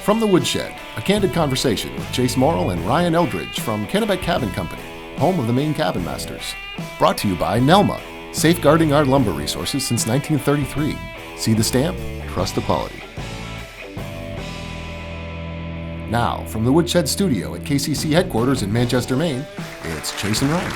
From the Woodshed, a candid conversation with Chase Morrill and Ryan Eldridge from Kennebec Cabin Company, home of the Maine Cabin Masters. Brought to you by Nelma, safeguarding our lumber resources since 1933. See the stamp, trust the quality. Now, from the Woodshed studio at KCC headquarters in Manchester, Maine, it's Chase and Ryan.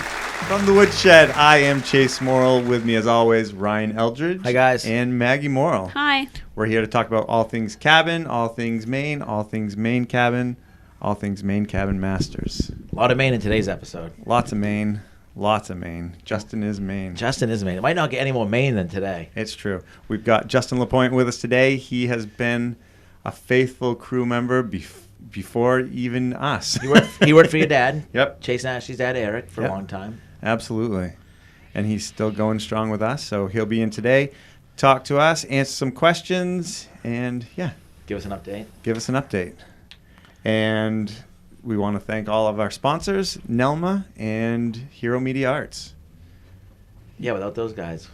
From the Woodshed, I am Chase Morrill. With me, as always, Ryan Eldridge. Hi, guys. And Maggie Morrill. Hi. We're here to talk about all things cabin, all things Maine, all things Maine cabin, all things Maine Cabin Masters. A lot of Maine in today's episode. Lots of Maine. Lots of Maine. Justin is Maine. Justin is Maine. It might not get any more Maine than today. It's true. We've got Justin LaPointe with us today. He has been a faithful crew member before even us. He worked for your dad. Yep. Chase and Ashley's dad, Eric, for Yep. a long time. Absolutely. And he's still going strong with us, so he'll be in today, talk to us, answer some questions, and Give us an update. give us an update. And we want to thank all of our sponsors, Nelma and Hero Media Arts. Yeah, without those guys.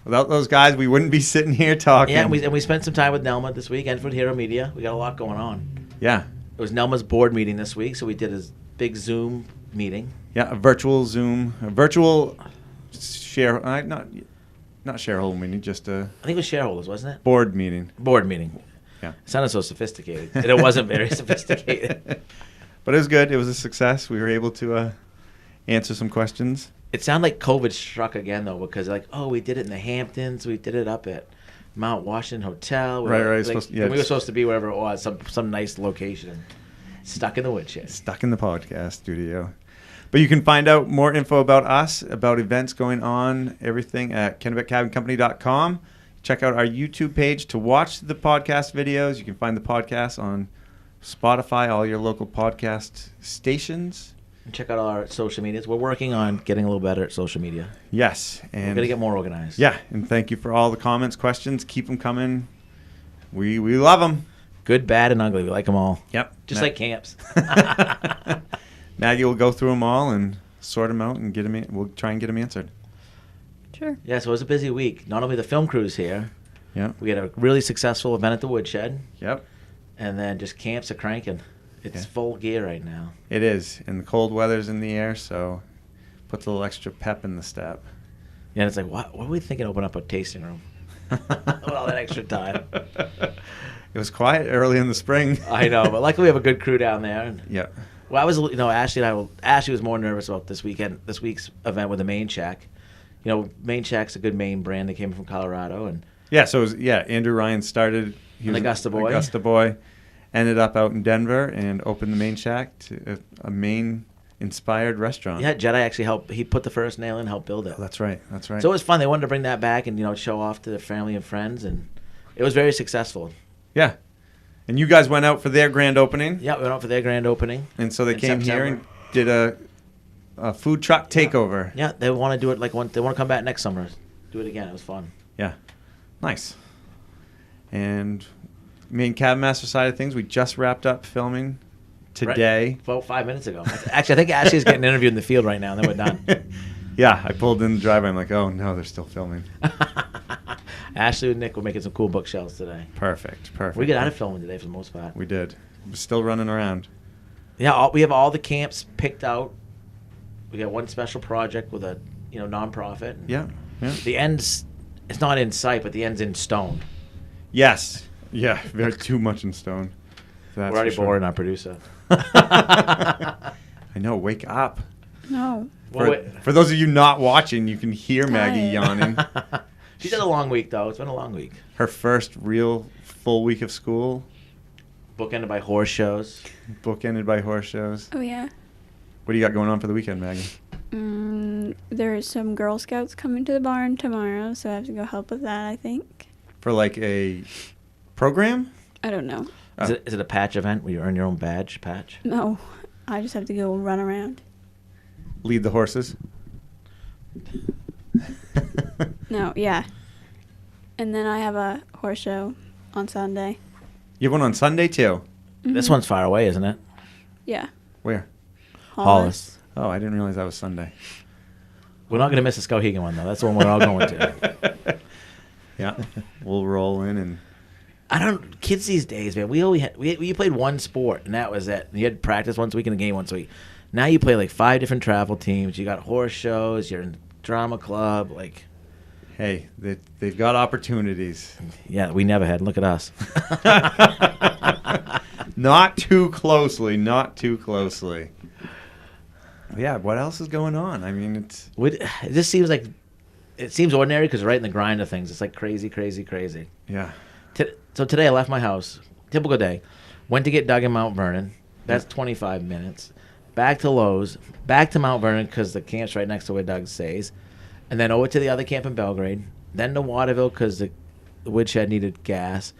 Without those guys, we wouldn't be sitting here talking. Yeah, and we spent some time with Nelma this week and with Hero Media. We got a lot going on. Yeah. It was Nelma's board meeting this week, so we did a big Zoom meeting. Yeah, a virtual Zoom, a virtual share, not shareholder meeting, just a I think it was shareholders, wasn't it? board meeting. Board meeting. Yeah. It sounded so sophisticated, and it wasn't very sophisticated. But it was good. It was a success. We were able to answer some questions. It sounded like COVID struck again, though, because we did it in the Hamptons. We did it up at Mount Washington Hotel. Right. We were supposed to be wherever it was, some nice location. Stuck in the woodshed. Stuck in the podcast studio. But you can find out more info about us, about events going on, everything at KennebecCabinCompany.com. Check out our YouTube page to watch the podcast videos. You can find the podcast on Spotify, all your local podcast stations. And check out our social medias. We're working on getting a little better at social media. Yes. We're And going to get more organized. yeah, and thank you for all the comments, questions. Keep them coming. We love them. Good, bad, and ugly. We like them all. Yep. Just like camps. Maggie will go through them all and sort them out and get them. We'll try and get them answered. Sure. Yeah, so it was a busy week. Not only the film crew's here. Yep. We had a really successful event at the Woodshed. Yep. And then just camps are cranking. It's full gear right now. It is, and the cold weather's in the air, so puts a little extra pep in the step. Yeah, and it's like, what are we thinking? Open up a tasting room with all that extra time. It was quiet early in the spring. I know, but luckily we have a good crew down there. And, Yep. well, Ashley was more nervous about this week's event with the Maine Shack. You know, Maine Shack's a good Maine brand. They came from Colorado, and Yeah. So it was, Andrew Ryan started. He An was Augusta boy. Augusta boy. Ended up out in Denver and opened the Maine Shack, to a Maine-inspired restaurant. yeah, Jedi actually helped. He put the first nail in, helped build it. Oh, that's right. That's right. So it was fun. They wanted to bring that back and show off to their family and friends, and it was very successful. yeah. And you guys went out for their grand opening. Yeah, we went out for their grand opening. And so they In came here and September. did a food truck takeover. Yeah, they want to do it they want to come back next summer, do it again. It was fun. Yeah. Nice. And Maine Cabin Master side of things, we just wrapped up filming today. Right. About 5 minutes ago. Actually, I think Ashley's getting interviewed in the field right now, and then we're done. Yeah, I pulled in the driveway. I'm like, oh, no, they're still filming. Ashley and Nick were making some cool bookshelves today. Perfect. We got out of filming today for the most part. We did. We're still running around. Yeah, we have all the camps picked out. We got one special project with a nonprofit. Yeah. The end's it's not in sight, but the end's in stone. Yes. Yeah, very too much in stone. That's We're already for sure. boring our producer. I know, wake up. No. For those of you not watching, you can hear Maggie Hi. yawning. She's had a long week, though. It's been a long week. Her first real full week of school, Bookended by horse shows. bookended by horse shows. Oh, yeah. What do you got going on for the weekend, Maggie? There's some Girl Scouts coming to the barn tomorrow, so I have to go help with that, I think. For like a program? I don't know. Is it a patch event where you earn your own patch? No. I just have to go run around. Lead the horses? No, yeah. And then I have a horse show on Sunday. You have one on Sunday, too? This one's far away, isn't it? Yeah. Where? Hollis. Oh, I didn't realize that was Sunday. We're not going to miss the Skowhegan one, though. That's the one we're all going to. Yeah. We'll roll in and Kids these days, man. We played one sport and that was it. You had practice once a week and a game once a week. Now you play like 5 different travel teams. You got horse shows. You're in drama club. Like, hey, they've got opportunities. Yeah, we never had. Look at us. Not too closely. Yeah, what else is going on? I mean, it just seems like it seems ordinary because right in the grind of things. It's like crazy. Yeah. So today I left my house. Typical day. Went to get Doug in Mount Vernon. That's 25 minutes. Back to Lowe's. Back to Mount Vernon because the camp's right next to where Doug stays. And then over to the other camp in Belgrade. Then to Waterville because the Woodshed needed gas.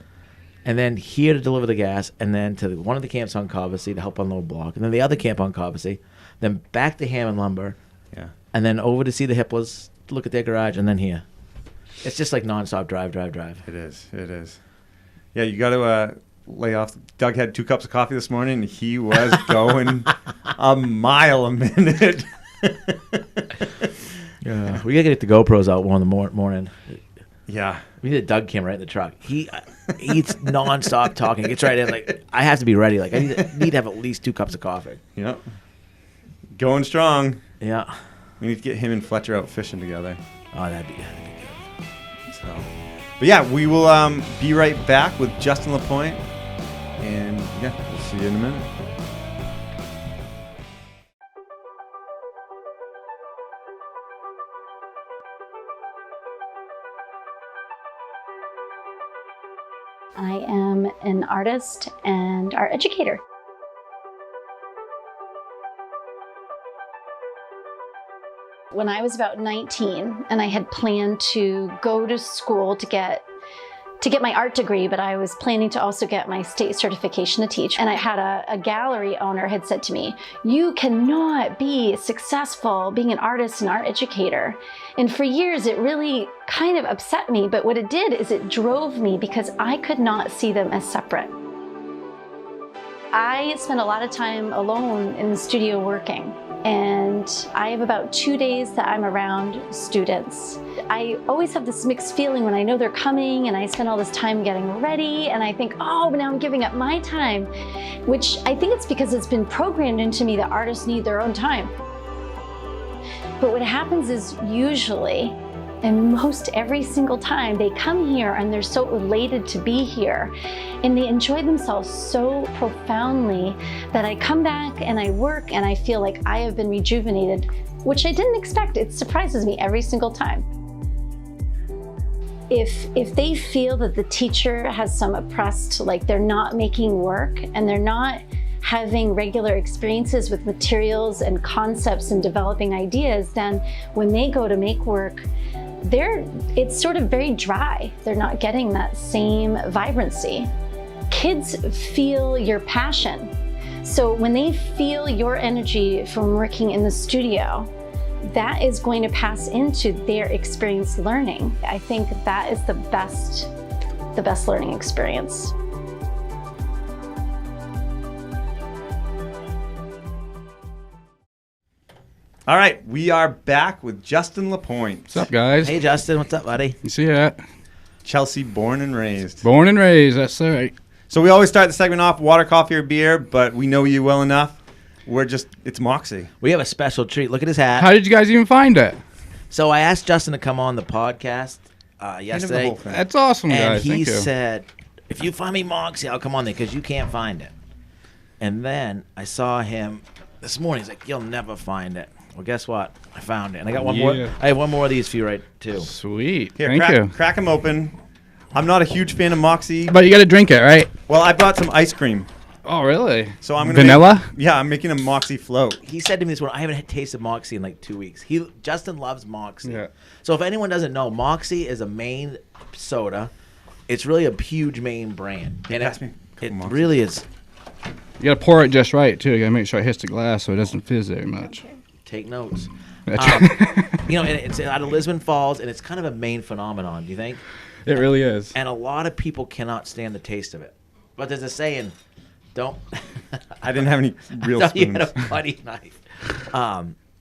And then here to deliver the gas. And then to one of the camps on Cobussy to help unload block. And then the other camp on Cobussy. Then back to Hammond Lumber. Yeah. And then over to see the Hipplers, look at their garage, and then here. It's just like nonstop drive. It is. Yeah, you got to lay off. Doug had 2 cups of coffee this morning, and he was going a mile a minute. Yeah, we got to get the GoPros out one in the morning. Yeah. We need a Doug cam right in the truck. He eats nonstop talking. Gets right in. Like, I have to be ready. Like, I need to have at least 2 cups of coffee. Yep. Going strong. Yeah. We need to get him and Fletcher out fishing together. Oh, that'd be good. So, but yeah, we will be right back with Justin LaPointe, and yeah, we'll see you in a minute. I am an artist and art educator. When I was about 19 and I had planned to go to school to get my art degree, but I was planning to also get my state certification to teach. And I had a gallery owner had said to me, "You cannot be successful being an artist and art educator." And for years, it really kind of upset me. But what it did is it drove me because I could not see them as separate. I spent a lot of time alone in the studio working. And I have about 2 days that I'm around students. I always have this mixed feeling when I know they're coming and I spend all this time getting ready and I think, oh, now I'm giving up my time, which I think it's because it's been programmed into me that artists need their own time. But what happens is usually, and most every single time, they come here and they're so elated to be here and they enjoy themselves so profoundly that I come back and I work and I feel like I have been rejuvenated, which I didn't expect. It surprises me every single time. If they feel that the teacher has some oppressed, like they're not making work and they're not having regular experiences with materials and concepts and developing ideas, then when they go to make work, it's sort of very dry. They're not getting that same vibrancy. Kids feel your passion. So when they feel your energy from working in the studio, that is going to pass into their experience learning. I think that is the best learning experience. All right, we are back with Justin LaPointe. What's up, guys? Hey, Justin. What's up, buddy? You see that? Chelsea, born and raised. Born and raised, that's right. So we always start the segment off water, coffee, or beer, but we know you well enough. It's Moxie. We have a special treat. Look at his hat. How did you guys even find that? So I asked Justin to come on the podcast yesterday. That's awesome, and guys. he Thank you. said, if you find me Moxie, I'll come on there because you can't find it. And then I saw him this morning. He's like, you'll never find it. Well, guess what? I found it. And I got one more. I have one more of these for you right, too. Sweet. Here, Thank you. Crack them open. I'm not a huge fan of Moxie. But you got to drink it, right? Well, I brought some ice cream. Oh, really? So I'm gonna Vanilla? I'm making a Moxie float. He said to me this morning, I haven't tasted Moxie in like 2 weeks. Justin loves Moxie. Yeah. So if anyone doesn't know, Moxie is a Maine soda. It's really a huge Maine brand. And it really is. You got to pour it just right, too. You got to make sure it hits the glass so it doesn't fizz very much. Take notes. That's right. And it's out of Lisbon Falls, and it's kind of a Maine phenomenon, do you think? It really is. And a lot of people cannot stand the taste of it. But there's a saying, don't... I didn't have any real spoons. You had a putty knife.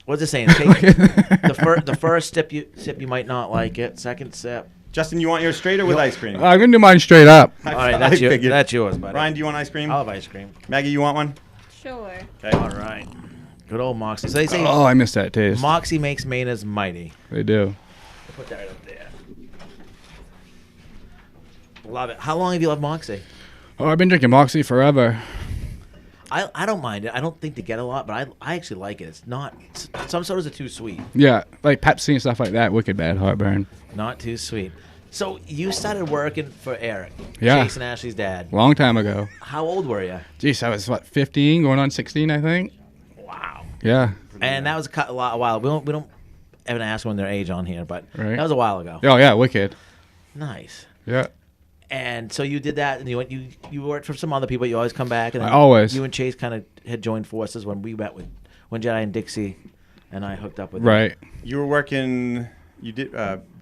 What's the saying? Take the first sip you might not like it. Second sip. Justin, you want yours straight or with ice cream? I'm going to do mine straight up. All right, that's yours, buddy. Ryan, do you want ice cream? I'll have ice cream. Maggie, you want one? Sure. Okay. All right. Good old Moxie. So they say Oh, I miss that taste. Moxie makes Mainers mighty. They do. Put that right up there. Love it. How long have you loved Moxie? Oh, I've been drinking Moxie forever. I don't mind it. I don't think they get a lot, but I actually like it. It's not. Some sodas are too sweet. Yeah, like Pepsi and stuff like that. Wicked bad heartburn. Not too sweet. So you started working for Eric. Yeah. Jason Ashley's dad. Long time ago. How old were you? Jeez, I was, 15, going on 16, I think? Wow. Yeah. And that was a while. We don't ever ask when their age on here, but Right. that was a while ago. Oh, yeah, wicked. Nice. Yeah. And so you did that, and you worked for some other people. You always come back, and then Always. You and Chase kind of had joined forces when we met when Jedi and Dixie, and I hooked up with Right. You were working. You did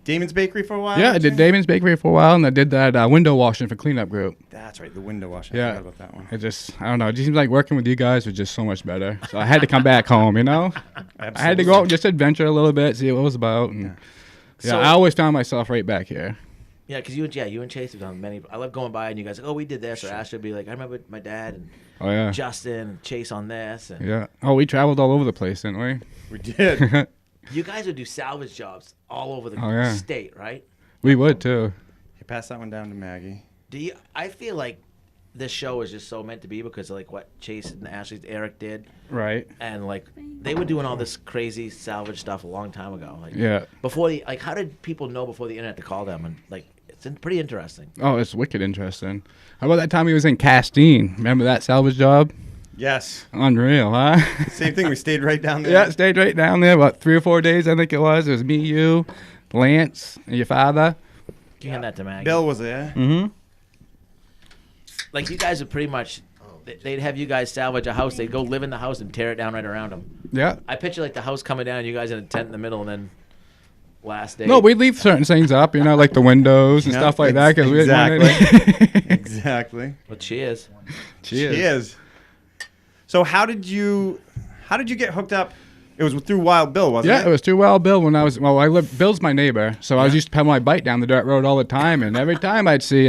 Damon's Bakery for a while. Yeah, I did Damon's Bakery for a while, and I did that window washing for Cleanup Group. That's right, the window washing. Yeah. I forgot about that one. I don't know. It just seems like working with you guys was just so much better. So I had to come back home, you know? I had to go out and just adventure a little bit, see what it was about. And yeah, So- I always found myself right back here. Yeah, because you and Chase have done many. I love going by and you guys like, oh, we did this, or Ashley would be like, I remember my dad and Oh, yeah. Justin and Chase on this. And Yeah. Oh, we traveled all over the place, didn't we? We did. you guys would do salvage jobs all over the Oh, yeah. state, right? We would, too. You pass that one down to Maggie. Do you? I feel like this show is just so meant to be because of like what Chase and Eric did, Right. and like they were doing all this crazy salvage stuff a long time ago. Like Yeah. before how did people know before the internet to call them? And like it's pretty interesting. Oh, it's wicked interesting. How about that time he was in Castine? Remember that salvage job? Yes. Unreal, huh? Same thing. We stayed right down there. Yeah, stayed right down there. About 3 or 4 days, I think it was. It was me, you, Lance, and your father. You hand that to Maggie. Bill was there. Mm-hmm. Like you guys are pretty much. They'd have you guys salvage a house. They'd go live in the house and tear it down right around them. Yeah. I picture like the house coming down, you guys in a tent in the middle, and then last day. No, we'd leave certain things up, you know, like the windows and Yeah, stuff like that. Cause we didn't want exactly. it. Exactly. Well, cheers. Cheers. Cheers. So how did you get hooked up? It was through Wild Bill, wasn't it? Yeah, it was through Wild Bill when I was, I lived, Bill's my neighbor, so I was used to pedal my bike down the dirt road all the time, and every time I'd see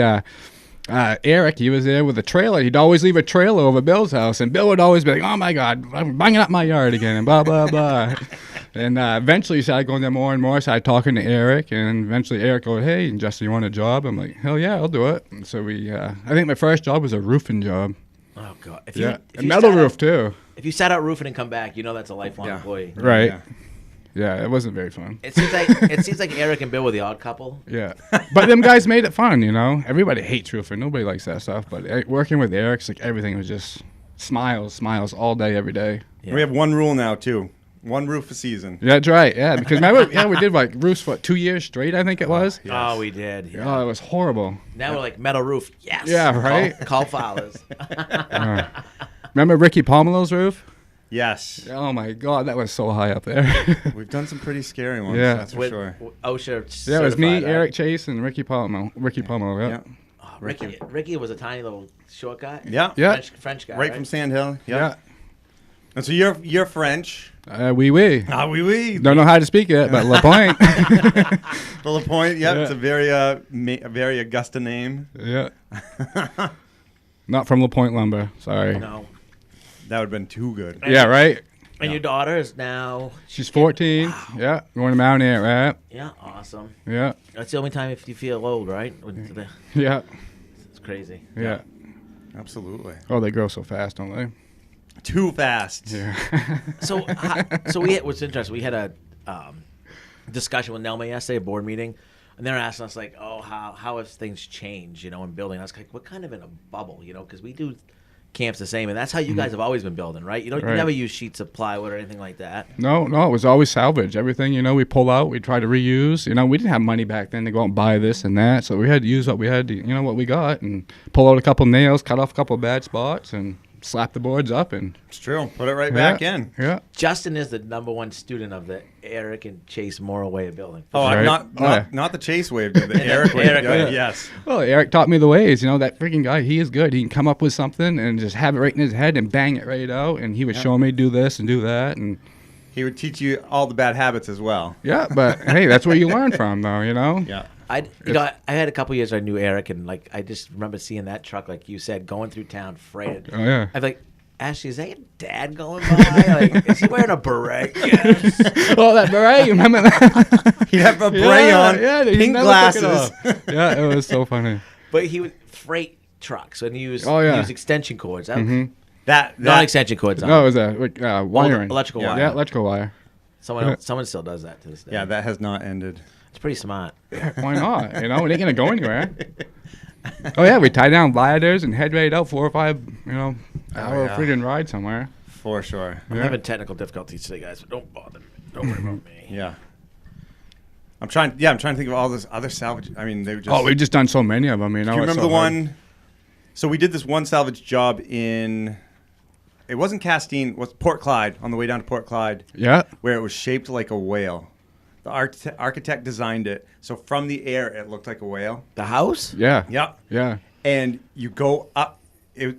Eric, he was there with a trailer. He'd always leave a trailer over Bill's house, and Bill would always be like, oh my God, I'm banging up my yard again, and blah, blah, blah. And eventually he started going there more and more, started talking to Eric, and eventually Eric goes, hey, Justin, you want a job? I'm like, hell yeah, I'll do it. And so I think my first job was a roofing job. Oh God. If Yeah, if a metal roof too. If you sat out roofing and come back, you know that's a lifelong Yeah. employee. Right. Yeah. Yeah, it wasn't very fun. It seems like Eric and Bill were the odd couple. Yeah, but them guys made it fun, you know. Everybody hates roofing. Nobody likes that stuff. But working with Eric's, like everything was just smiles all day, every day. Yeah. We have one rule now too. One roof a season. Yeah, that's right. Yeah, because remember, we did like roofs for 2 years straight. I think it was. Yes. Oh, we did. Yeah. Oh, it was horrible. Now we're like metal roof. Yes. Yeah, right? Call Fowlers. Remember Ricky Pomelo's roof? Yes. Oh my God, that was so high up there. We've done some pretty scary ones. Yeah. That's for With sure. OSHA. Yeah, it was me, certified, right? Eric Chase, and Ricky Pomelo. Ricky Pomelo. Yeah. Yeah. Oh, Ricky was a tiny little short guy. Yeah. Yeah. French guy. Right from Sandhill. Yeah. Yeah. And so you're French. Oui. Ah, oui, oui. Don't know how to speak it, but LaPointe. The LaPointe. Yep. Yeah. It's a very Augusta name. Yeah. Not from LaPointe Lumber. Sorry. No. That would have been too good. Yeah, right? And your daughter is now. She's 14. Yeah. Going to Mount Air, right? Yeah, awesome. Yeah. That's the only time if you feel old, right? Yeah. It's crazy. Yeah. Absolutely. Oh, they grow so fast, don't they? Too fast. Yeah. So what's interesting, we had a discussion with Nelma yesterday, a board meeting, and they're asking us like, oh, how have things changed, you know, in building? I was like, we're kind of in a bubble, you know, because we do camps the same, and that's how you guys have always been building, right? You don't you Right. never use sheets of plywood or anything like that. No, it was always salvage. Everything, you know, we pull out, we try to reuse. You know, we didn't have money back then to go out and buy this and that, so we had to use what we had, what we got, and pull out a couple nails, cut off a couple bad spots, and slap the boards up, and It's true. Put it right back in. Yeah. Justin is the #1 student of the Eric and Chase Morrill way of building. Oh, Right. not the Chase wave, the Eric wave. Eric wave. Yes. Well, Eric taught me the ways. You know, that freaking guy, he is good. He can come up with something and just have it right in his head and bang it right out. And he would show me do this and do that. And He would teach you all the bad habits as well. yeah, but hey, that's where you learn from, though, you know? Yeah. I had a couple years I knew Eric, and like I just remember seeing that truck, like you said, going through town freighted. Oh yeah. I'm like, Ashley, is that your dad going by? Like, is he wearing a beret? Yes. Oh, that beret! You remember that? He'd have a beret on, Yeah, he pink never took it glasses. off. Yeah, it was so funny. But he would freight trucks, and he used extension cords. That Not extension cords. No, it was wiring. Electrical Yeah. wire. Yeah, electrical wire. Someone still does that to this day. Yeah, that has not ended. It's pretty smart. Why not? You know, it ain't gonna go anywhere. Oh yeah, we tie down gliders and head rate out 4 or 5, hour freaking ride somewhere. For sure. I'm having technical difficulties today, guys, but don't bother me. Don't worry about me. Yeah. I'm trying to think of all this other salvage. I mean, they were just. Oh, we've just done so many of them. You know, Do you it's remember so the hard. one? So we did this one salvage job in. It wasn't Castine. It was Port Clyde, on the way down to Port Clyde, Yeah. where it was shaped like a whale. The architect designed it, so from the air it looked like a whale. The house? Yeah. Yep. Yeah. And you go up, it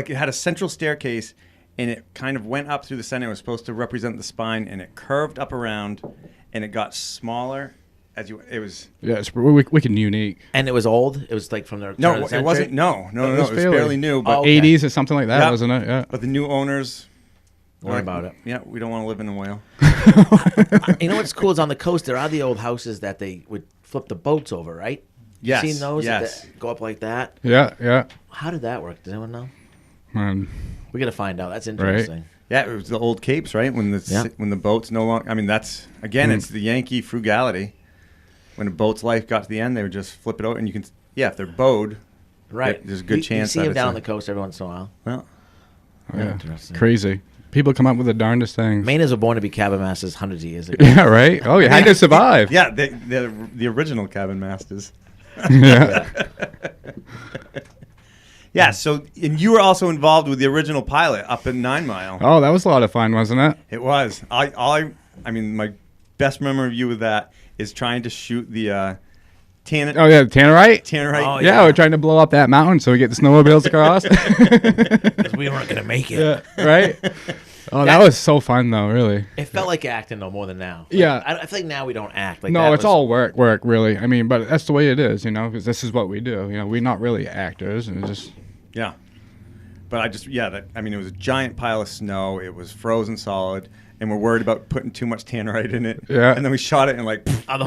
had a central staircase, and it kind of went up through the center. It was supposed to represent the spine, and it curved up around, and it got smaller as you. It was. Yeah, it's wicked unique. And it was old? It was like from the No, turn of the it wasn't. century? No. It was fairly- fairly new, but okay. 80s or something like that, Yeah. wasn't it? Yeah. but the new owners. Don't worry about it. Yeah, we don't want to live in a whale. You know what's cool is on the coast, there are the old houses that they would flip the boats over, right? Yes. You seen those Yes. that go up like that? Yeah. Yeah. How did that work? Does anyone know? Man. We got to find out. That's interesting. Yeah, it was the old capes, right? When the boats no longer. I mean, that's again, it's the Yankee frugality. When a boat's life got to the end, they would just flip it out, and you can. Yeah, if they're bowed, Right. there's a good chance You see that them it's down a- on the coast every once in a while. Well, Yeah. Interesting. Crazy. People come up with the darndest things. Mainers were born to be cabin masters hundreds of years ago. Yeah, right? Oh, you had to survive. yeah, they're the original cabin masters. Yeah. Yeah. So, and you were also involved with the original pilot up in 9 Mile. Oh, that was a lot of fun, wasn't it? It was. I mean, my best memory of you with that is trying to shoot the Oh, yeah, Tannerite? Tannerite. Oh, Yeah, we're trying to blow up that mountain so we get the snowmobiles across. 'Cause we weren't going to make it. Yeah, right? Oh, that was so fun, though, really. It felt like acting, though, more than now. Like, Yeah. I feel like now we don't act. Like No, that it's was- all work, really. I mean, but that's the way it is, because this is what we do. We're not really actors. And just Yeah. But I mean, it was a giant pile of snow. It was frozen solid, and we're worried about putting too much tannerite in it. Yeah. And then we shot it and like, pfft. The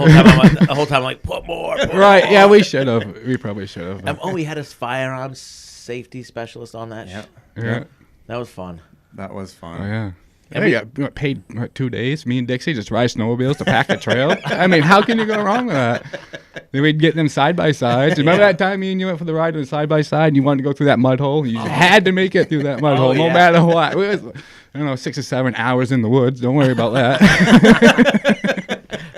whole time I'm like, put more. Put Right, more. yeah, we should have. We probably should have. We had a firearms safety specialist on that. Yeah. Yeah. That was fun. That was fun. Oh, yeah. And Yeah, we got paid 2 days. Me and Dixie just ride snowmobiles to pack the trail. I mean, how can you go wrong with that? Then we'd get them side by sides. Remember that time me and you went for the ride with side by side and you wanted to go through that mud hole? You just had to make it through that mud hole, no yeah. matter what. We was, 6 or 7 hours in the woods. Don't worry about that.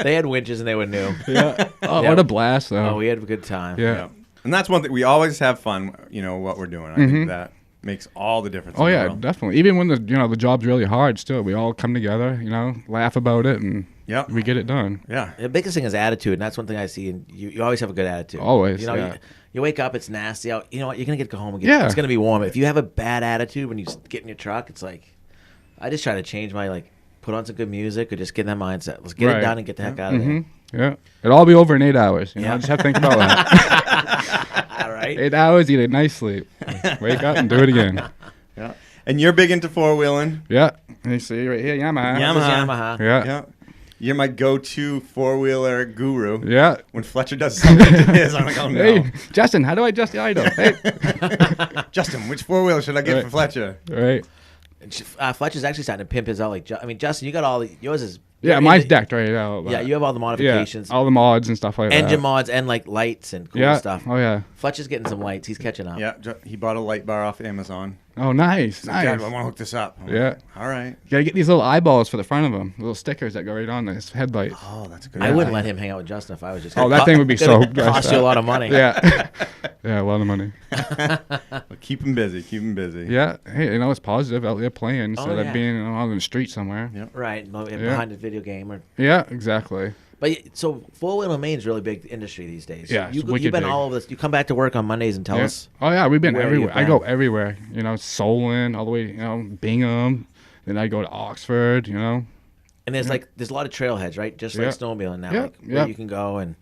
They had winches and they were new. Yeah. Oh, Yeah. what a blast, though. Oh, we had a good time. yeah. Yeah. And that's one thing. We always have fun, what we're doing. I think that makes all the difference. Oh in the yeah, world. definitely. Even when the job's really hard, still we all come together, laugh about it, and Yep. we get it done. Yeah. The biggest thing is attitude, and that's one thing I see. And you always have a good attitude. Always, You know, yeah. you wake up, it's nasty out. You know what? You're gonna get to go home and Yeah. it's gonna be warm. If you have a bad attitude when you get in your truck, it's like I just try to change my put on some good music or just get in that mindset. Let's get it Right. done and get the heck out of there. Yeah, it'll all be over in 8 hours. Yeah. Just have to think about that. All right. 8 hours, eat a nice sleep, wake up and do it again. Yeah. And you're big into four-wheeling. Yeah, you see right here, Yamaha. This is Yamaha. Yeah, Yeah. You're my go-to four-wheeler guru. yeah. When Fletcher does something to his, I'm like, oh no. Hey, Justin, how do I adjust the idle? Hey, Justin, which four-wheeler should I get Right. for Fletcher? right. Fletcher's actually starting to pimp his out. Justin, you got all yours is Yeah, mine's decked right now. Yeah, you have all the Yeah, modifications, all the mods and stuff like that. engine mods, and lights and cool Yeah. stuff. Oh yeah. Fletcher's getting some lights. He's catching up. Yeah, he bought a light bar off Amazon. Oh, nice, He's like, Dad, nice. I want to hook this up. I'm like, Yeah. all right. You gotta get these little eyeballs for the front of them, little stickers that go right on this headlight. Oh, that's a good. I idea. wouldn't let him hang out with Justin if I was just. Oh, that thing would be so cost you a lot of money. Yeah, yeah, a lot of money. But keep him busy. Keep him busy. Yeah, hey, it's positive out there playing instead yeah. of being out in the street somewhere. Yeah. Right, behind the video game. Yeah, exactly. So four-wheeler Maine's really big industry these days. Yeah, you, it's wicked you've been big. all over this. You come back to work on Mondays and tell Yeah. us. Oh yeah, we've been where everywhere. you've I go been. everywhere. Solon all the way, Bingham. Then I go to Oxford. And there's a lot of trailheads, right? Just like snowmobiling now, like where you can go and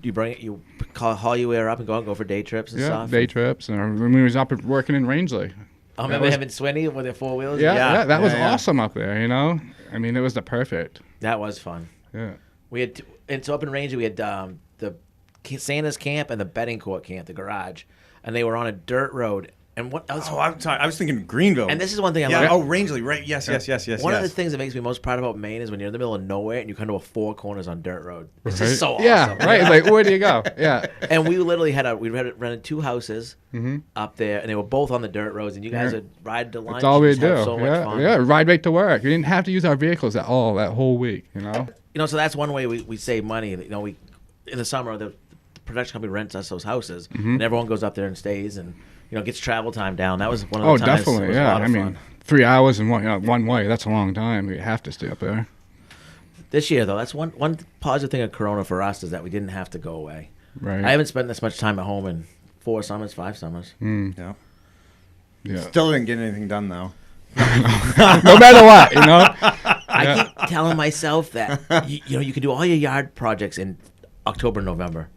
you bring it, you haul your way up and go for day trips and stuff. Day trips. And when we was up working in Rangeley. I remember having Swinney with their 4 wheels. Yeah, that was awesome up there. You know, I mean, it was the perfect. That was fun. Yeah. We had and so up in Rangeley we had the Santa's camp and the betting court camp, the garage, and they were on a dirt road. And what else? Oh, I'm sorry. I was thinking Greenville. And this is one thing I yeah. like. Oh, Rangeley, right? Yes. One of the things that makes me most proud about Maine is when you're in the middle of nowhere and you come to a 4 corners on dirt road. It's just so awesome. Yeah, right. It's like, where do you go? Yeah. And we literally rented 2 houses up there, and they were both on the dirt roads. And you guys would ride to lunch. That's all we do. So much fun. Yeah, ride right to work. We didn't have to use our vehicles at all that whole week. You know. So that's one way we save money. You know, we in the summer the production company rents us those houses, and everyone goes up there and stays and. Gets travel time down. That was one of the times. Oh, definitely, yeah. I mean, 3 hours in one way. That's a long time. You have to stay up there. This year, though, that's one positive thing of Corona for us is that we didn't have to go away. Right. I haven't spent this much time at home in 4 summers, 5 summers. Yeah. Yeah. Still didn't get anything done though. No matter what, I keep telling myself that you can do all your yard projects in October, November.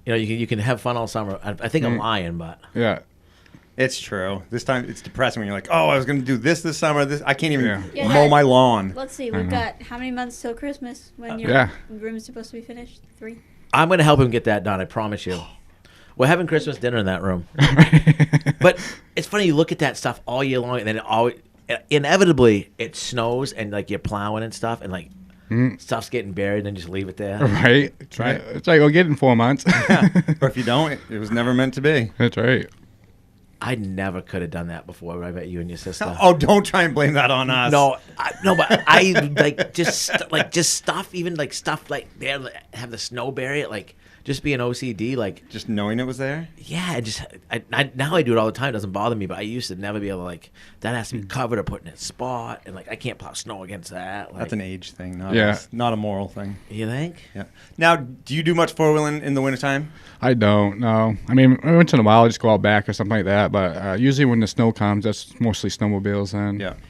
You can have fun all summer. I think I'm lying, but yeah. It's true. This time it's depressing when you're like, oh, I was going to do this summer. I can't even Yeah. mow my lawn. Let's see. We've got how many months till Christmas when your room is supposed to be finished? 3? I'm going to help him get that done. I promise you. We're having Christmas dinner in that room. But it's funny. You look at that stuff all year long, and then inevitably it snows, and like you're plowing and stuff, and like stuff's getting buried, and just leave it there. Right. It's right. It's like, we'll get it in 4 months. Or if you don't, it was never meant to be. That's right. I never could have done that before. I bet you and your sister. Oh, don't try and blame that on us. No, but I like just stuff, even like stuff like there have the snow bury it, like just being OCD, like just knowing it was there. Yeah, now I do it all the time. It doesn't bother me, but I used to never be able to like that has to be covered or put in a spot, and like I can't plow snow against that. Like, that's an age thing, not a moral thing. You think? Yeah. Now, do you do much 4-wheeling in the wintertime? I don't know. I mean, once in a while, I'll just go out back or something like that. But usually when the snow comes, that's mostly snowmobiles.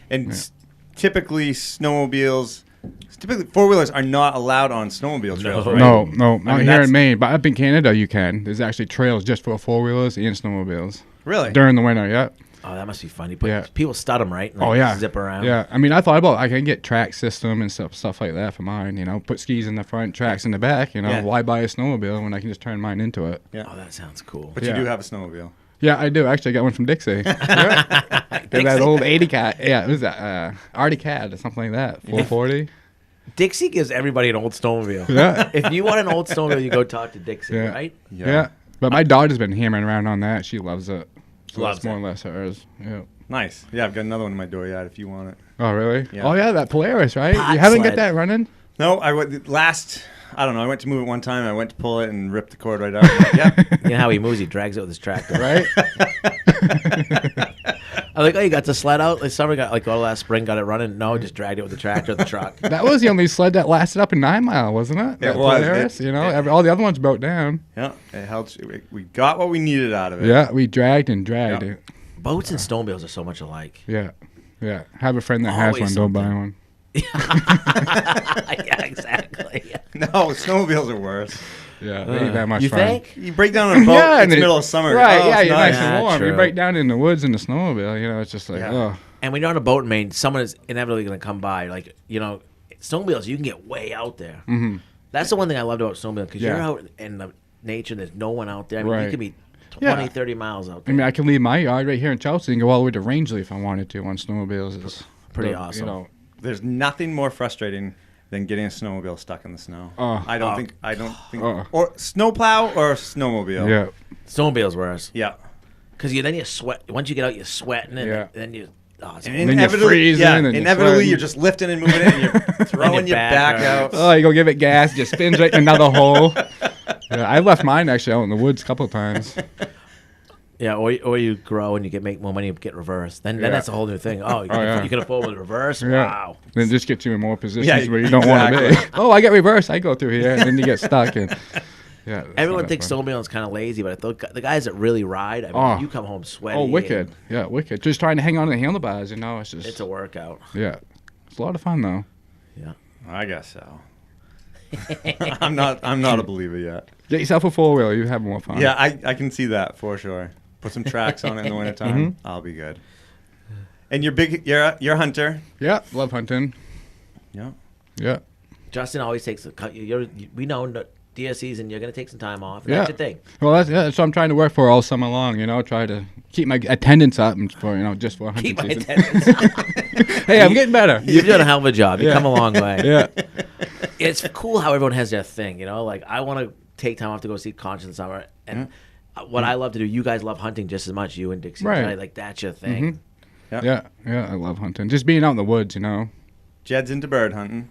And typically 4-wheelers are not allowed on snowmobile trails, right? No, not here in Maine. But up in Canada, you can. There's actually trails just for 4-wheelers and snowmobiles. Really? During the winter, yeah. Oh, that must be funny. People stud them, right? And, zip around. Yeah, I mean, I thought about I can get track system and stuff like that for mine. Put skis in the front, tracks in the back. Why buy a snowmobile when I can just turn mine into it? Yeah. Oh, that sounds cool. But you do have a snowmobile. Yeah, I do. Actually, I got one from Dixie. That old 80 cat. Yeah, what was that? Artie Cat or something like that. 440. Dixie gives everybody an old snowmobile. Yeah. If you want an old snowmobile, you go talk to Dixie, right? Yeah. But my daughter's been hammering around on that. She loves it. So loves that's more or less hers. Yeah. Nice. Yeah, I've got another one in my dooryard if you want it. Oh, really? Yeah. Oh, yeah, that Polaris, right? You haven't got that running? No, I went I don't know. I went to move it one time. I went to pull it and ripped the cord right out. Yep. You know how he moves? He drags it with his tractor. Right? I like, you got the sled out? Like, summer got, all last spring, got it running? No, just dragged it with the tractor, the truck. That was the only sled that lasted up in 9 Mile, wasn't it? It was. Polaris, all the other ones broke down. Yeah, it helped. We got what we needed out of it. Yeah, we dragged it. Boats and snowmobiles are so much alike. Yeah. Have a friend that has one, don't buy one. Yeah, exactly. No, snowmobiles are worse. Yeah, they ain't that much fun. You think? You break down on a boat in the middle of summer. Right, you're nice. nice and warm. True. You break down in the woods in the snowmobile, it's just like, And when you're on a boat in Maine, someone is inevitably going to come by. Like, snowmobiles, you can get way out there. Mm-hmm. That's the one thing I loved about snowmobiles, because you're out in the nature, there's no one out there. I mean, you could be 20, 30 miles out there. I mean, I can leave my yard right here in Chelsea and go all the way to Rangeley if I wanted to on snowmobiles. It's pretty awesome. There's nothing more frustrating than getting a snowmobile stuck in the snow. I don't think. Or snowplow or snowmobile. Yeah. Snowmobile's worse. Yeah. Because then you sweat. Once you get out, you're sweating, and then you. And inevitably, you're just lifting and moving it, and you're throwing your back out. Oh, you go give it gas, it just spins right in another hole. Yeah, I left mine actually out in the woods a couple of times. Yeah, or you grow and you make more money and get reversed. Then that's a whole new thing. Oh, you can afford with reverse? Yeah. Wow. Then it just gets you in more positions where you don't want to be. Oh, I get reversed. I go through here, and then you get stuck. And everyone thinks snowmobiling is kind of lazy, but the guys that really ride, you come home sweaty. Oh, wicked. Yeah, wicked. Just trying to hang on to the handlebars, it's just... It's a workout. Yeah. It's a lot of fun, though. Yeah. I guess so. I'm not a believer yet. Get yourself a four-wheeler. You have more fun. Yeah, I can see that for sure. Put some tracks on it in the wintertime. I'll be good. And you're a hunter. Yeah, love hunting. Yeah. Yeah. Justin always takes we know that deer season, you're going to take some time off. Yeah. That's your thing. Well, that's what I'm trying to work for all summer long, try to keep my attendance up and for, just for hunting Keep my season. attendance. Hey, I'm getting better. You've done a hell of a job. You've come a long way. Yeah. It's cool how everyone has their thing, Like, I want to take time off to go see concerts in the summer. And what I love to do, you guys love hunting just as much, you and Dixie. Right. Like, that's your thing. Yep. Yeah, I love hunting. Just being out in the woods, Jed's into bird hunting.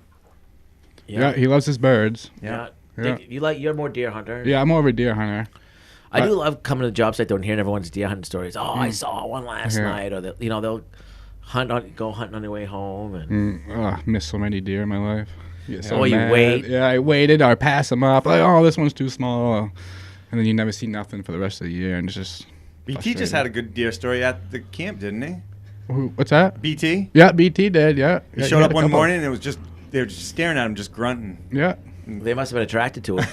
Yeah, he loves his birds. Yeah. Yeah. You're more deer hunter. Yeah, I'm more of a deer hunter. I do love coming to the job site though and hearing everyone's deer hunting stories. Oh, I saw one last night, or they'll go hunting on their way home. And Missed so many deer in my life. You get so Oh, you mad. wait? Yeah, I waited or pass them up. Like, oh, this one's too small, and then you never see nothing for the rest of the year, and it's just. BT just had a good deer story at the camp, didn't he? What's that? BT. Yeah, BT did. Yeah, He showed up one morning and it was just they were just staring at him, just grunting. Yeah. They must have been attracted to it.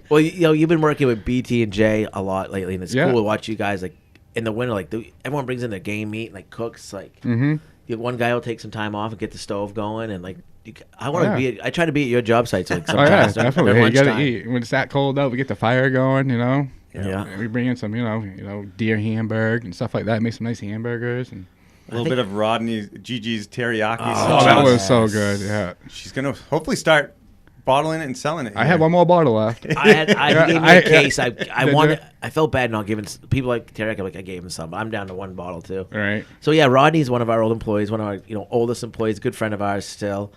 Well, you've been working with BT and Jay a lot lately, and it's cool to watch you guys like in the winter. Like everyone brings in their game meat and like cooks. Like one guy will take some time off and get the stove going, and like I want to be. I try to be at your job site. So like sometimes definitely. Hey, you gotta eat when it's that cold out. We get the fire going. Yeah. We bring in some deer hamburg and stuff like that. Make some nice hamburgers and. A little bit of Gigi's teriyaki sauce. Oh, that was so good. Yeah. She's gonna hopefully start bottling it and selling it. I have one more bottle left. I gave me a case. I wanted. I felt bad not giving people like teriyaki. Like I gave him some. I'm down to one bottle too. All right. So yeah, Rodney's one of our old employees, one of our oldest employees, good friend of ours still,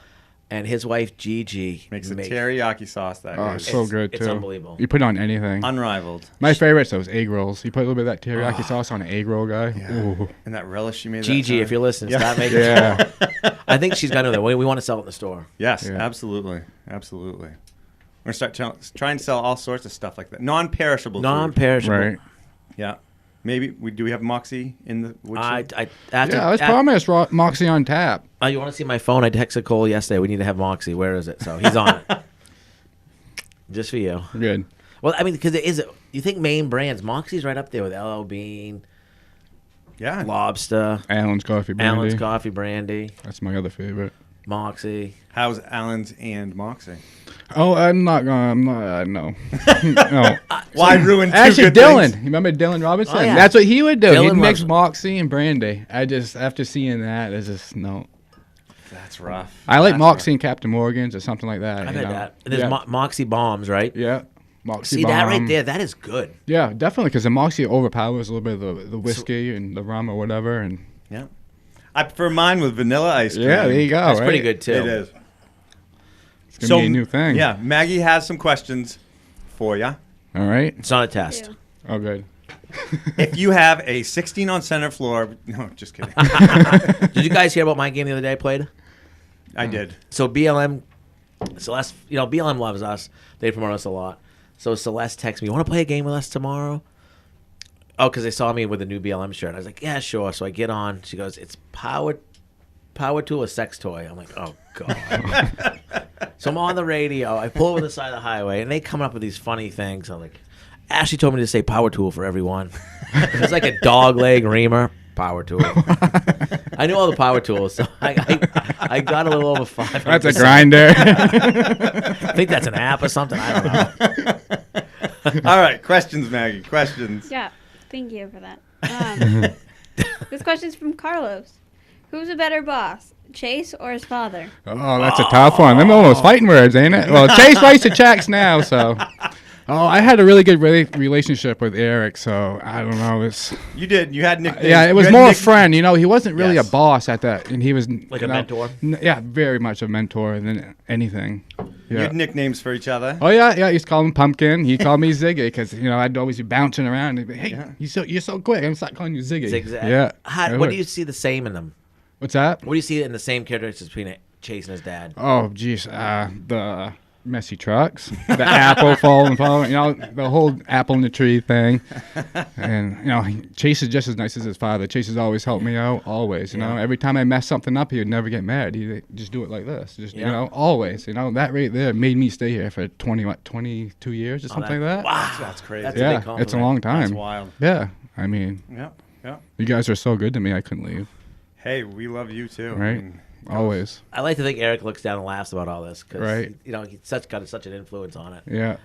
and his wife Gigi makes the teriyaki sauce. It's so good too. It's unbelievable. You put it on anything. Unrivaled. My favorite's those egg rolls. You put a little bit of that teriyaki sauce on an egg roll, guy. Yeah. Ooh. And that relish she made. Gigi, if you're listening, stop making Yeah. I think she's gonna know that. We want to sell it in the store. Yes, Yeah. absolutely. We're gonna start trying to sell all sorts of stuff like that. Non-perishable. Non-perishable. Right. Yeah. Maybe do we have Moxie in the woodshed? I was promised Moxie on tap. You want to see my phone? I texted Cole yesterday. We need to have Moxie. Where is it? So he's on it. Just for you. Good. Well, I mean, because it is. You think Maine brands? Moxie's right up there with LL Bean. Yeah. Lobster. Allen's Coffee Brandy. Allen's Coffee Brandy. That's my other favorite. Moxie. How's Allen's and Moxie? Oh, I'm not no. No. Why ruin two Actually, good Dylan. things? You remember Dylan Robinson? Oh, yeah. That's what he would do. Dylan He'd mix loves- Moxie and Brandy. After seeing that, it's just no. That's rough. I like That's Moxie and Captain Morgan's or something like that. I've had that. And there's Moxie bombs, right? Yeah. Moxie See that bomb. right there? That is good. Yeah, definitely, because the Moxie overpowers a little bit of the whiskey and the rum or whatever. And Yeah. I prefer mine with vanilla ice cream. yeah, there you go. That's right? pretty good too. It is. It's going to be a new thing. Yeah, Maggie has some questions for you. All right. It's not a test. Yeah. Oh, good. If you have a 16 on center floor, no, just kidding. Did you guys hear about my game the other day I played? I did. So BLM, Celeste, BLM loves us. They promote us a lot. So Celeste texts me, "You want to play a game with us tomorrow?" Oh, because they saw me with a new BLM shirt. I was like, "Yeah, sure." So I get on. She goes, "It's power tool, a sex toy." I'm like, "Oh God." So I'm on the radio. I pull over the side of the highway, and they come up with these funny things. I'm like, Ashley told me to say power tool for everyone. It's like a dog leg reamer. Power tool. I knew all the power tools, so I got a little over 500. That's a grinder. I think that's an app or something. I don't know. All right, questions, Maggie. Questions. Yeah, thank you for that. This question's from Carlos. Who's a better boss, Chase or his father? Oh, that's a tough one. Them almost fighting words, ain't it? Well, Chase writes the checks now, so. Oh, I had a really good relationship with Eric, so I don't know. You did. You had nicknames. Yeah, it was more a friend. He wasn't really a boss at that, and he was Like a mentor? Yeah, very much a mentor than anything. You Yeah. had nicknames for each other. Oh yeah. He used to call him Pumpkin. He called me Ziggy because I'd always be bouncing around. And he'd be, hey, you're so quick. I'm start calling you Ziggy. Zigzag. Yeah. What do you see the same in them? What's that? What do you see in the same characteristics between Chase and his dad? Oh, geez. The messy trucks, the apple falling, the whole apple in the tree thing. And, Chase is just as nice as his father. Chase has always helped me out, always. Every time I mess something up, he would never get mad. He'd just do it like this. Always. That right there made me stay here for 22 years or something like that. Wow. That's crazy. That's a big compliment. It's a long time. That's wild. Yeah. I mean, Yeah. you guys are so good to me, I couldn't leave. Hey, we love you too. Right? Always. I like to think Eric looks down and laughs about all this because Right. he's got such an influence on it. Yeah.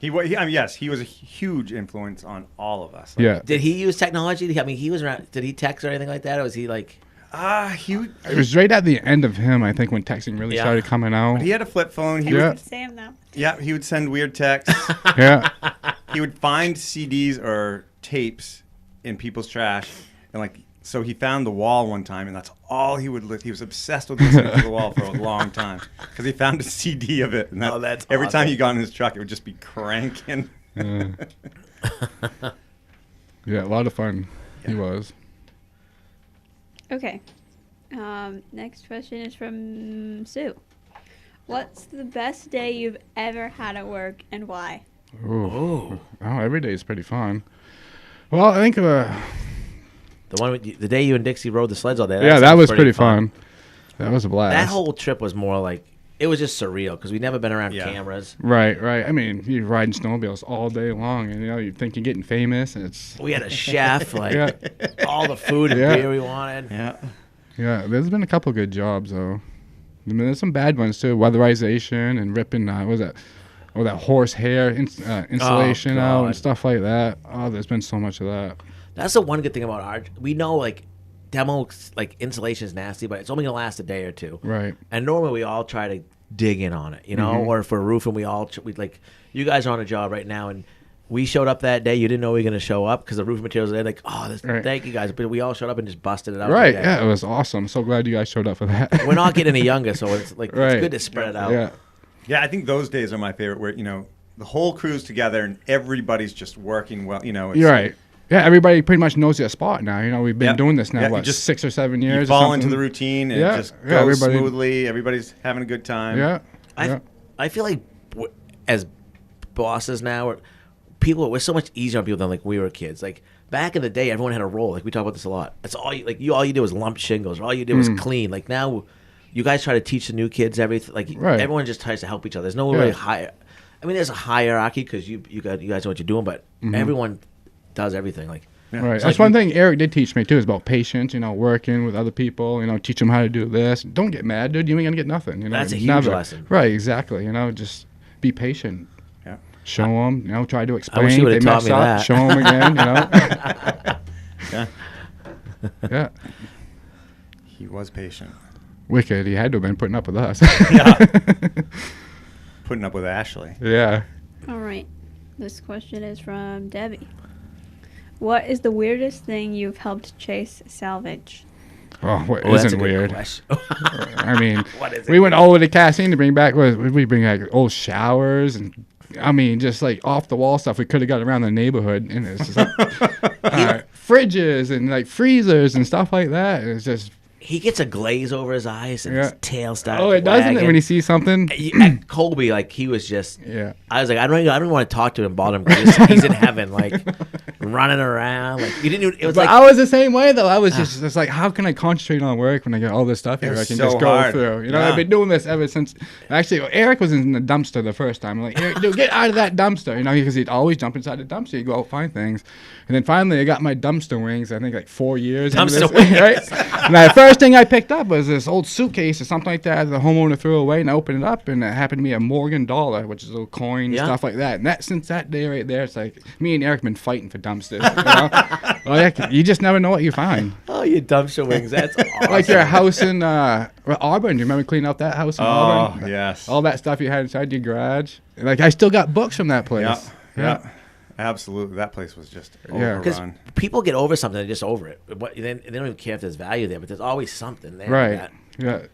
Yes, he was a huge influence on all of us. Yeah. Did he use technology? I mean, he was around. Did he text or anything like that, or was he like? It was right at the end of him, I think, when texting really started coming out. He had a flip phone. Sam now. He would send weird texts. Yeah. He would find CDs or tapes in people's trash, and so he found The Wall one time, and that's all he would listen. He was obsessed with listening to The Wall for a long time because he found a CD of it. And that's every awesome. time he got in his truck, it would just be cranking. Yeah, a lot of fun. He was. Okay. Next question is from Sue. What's the best day you've ever had at work and why? Oh, every day is pretty fun. Well, I think The day you and Dixie rode the sleds all day. that was pretty fun. That was a blast. That whole trip was more like, it was just surreal because we'd never been around cameras. Right. I mean, you're riding snowmobiles all day long, and you think you're getting famous, and it's. We had a chef, all the food and beer we wanted. Yeah. There's been a couple good jobs though. I mean, there's some bad ones too. Weatherization and ripping. that horse hair insulation out and stuff like that. Oh, there's been so much of that. That's the one good thing about our. We know demo insulation is nasty, but it's only gonna last a day or two. Right. And normally we all try to dig in on it, or for a roof, and we you guys are on a job right now, and we showed up that day. You didn't know we were gonna show up because the roofing materials are there. Thank you guys, but we all showed up and just busted it out. Right. Yeah, it was awesome. So glad you guys showed up for that. We're not getting any younger, so it's it's good to spread it out. Yeah. Yeah, I think those days are my favorite where, the whole crew's together and everybody's just working well, You're right. Yeah, everybody pretty much knows their spot now. We've been doing this now, just 6 or 7 years. You fall into the routine and it just goes smoothly. Everybody's having a good time. Yeah. I feel like as bosses now, we're so much easier on people than we were kids. Back in the day, everyone had a role. We talk about this a lot. That's all all you did was lump shingles, or all you did was clean. Now, you guys try to teach the new kids everything. Everyone just tries to help each other. There's no really higher. I mean, there's a hierarchy because you guys know what you're doing, but everyone does everything. Right. That's one thing Eric did teach me too, is about patience. Working with other people. Teach them how to do this. Don't get mad, dude. You ain't gonna get nothing. That's a huge lesson. Right. Exactly. Just be patient. Yeah. Show them. Try to explain. I wish you would have taught me that. Show them again. Yeah. Yeah. He was patient. Wicked. He had to have been putting up with us. Putting up with Ashley. Yeah. All right. This question is from Debbie. What is the weirdest thing you've helped Chase salvage? Oh, what that's a isn't good weird? question. I mean, What is it? we went all over the casting to bring back. We bring old showers and. I mean, just off the wall stuff we could have got around the neighborhood, and it's just fridges and freezers and stuff like that. It's just. He gets a glaze over his eyes and his tail starts. Oh, it doesn't it when he sees something. At Colby, he was just. Yeah. I was I don't want to talk to him and bother him because he's in heaven, running around. You didn't even. It was I was the same way though. I was just how can I concentrate on work when I get all this stuff here? I can just go through. I've been doing this ever since. Actually, Eric was in the dumpster the first time. I'm like, Eric, dude, get out of that dumpster. Because he'd always jump inside the dumpster. He'd go out find things, and then finally I got my dumpster wings. I think 4 years. Dumpster wings. Right? And the first thing I picked up was this old suitcase or something like that the homeowner threw away, and I opened it up, and it happened to be a Morgan dollar, which is a little coin and stuff like that. And since that day right there, it's me and Eric have been fighting for dumpsters. You just never know what you find. Oh, you dumpster wings. That's awesome. Your house in Auburn. Do you remember cleaning out that house in Auburn? Oh, yes. All that stuff you had inside your garage. I still got books from that place. Yeah. Absolutely. That place was just overrun. Because people get over something, they're just over it. They don't even care if there's value there, but there's always something there that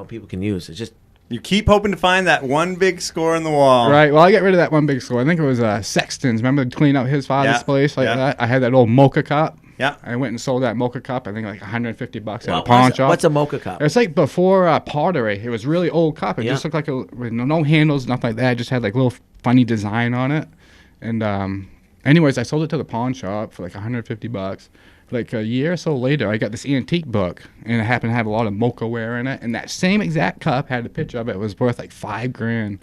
people can use. It's just you keep hoping to find that one big score on the wall. Right. Well, I get rid of that one big score. I think it was Sexton's. Remember cleaning out his father's place that? I had that old mocha cup. Yeah. I went and sold that mocha cup. I think like $150 at a Well, pawn shop. What's a mocha cup? It's like before pottery. It was really old cup. It Yeah. just looked like with no handles, nothing like that. It just had like little funny design on it. And anyways, I sold it to the pawn shop for like $150. Like a year or so later, I got this antique book, and it happened to have a lot of mocha ware in it. And that same exact cup had a picture of it. It was worth like $5,000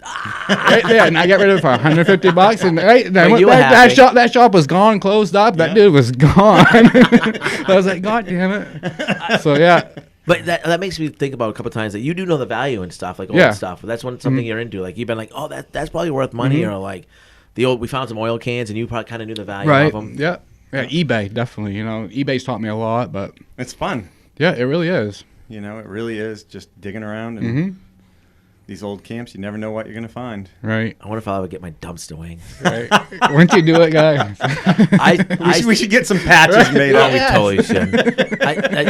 right there. And I got rid of it for $150. And right, I went back, that shop was gone, closed up. That dude was gone. I was like, God damn it. So yeah. But that makes me think about a couple times that you do know the value and stuff, like old stuff. That's something you're into. Like you've been like, oh, that's probably worth money, or like we found some oil cans and you probably kind of knew the value of them. Yeah. Yeah, eBay, definitely. You know, eBay's taught me a lot, but It's fun. yeah, it really is. You know, it really is just digging around and these old camps. You never know what you're going to find. Right. I wonder if I'll ever get my dumpster wing. Right. Once you do it, guys. We should get some patches made Oh, up. we totally should.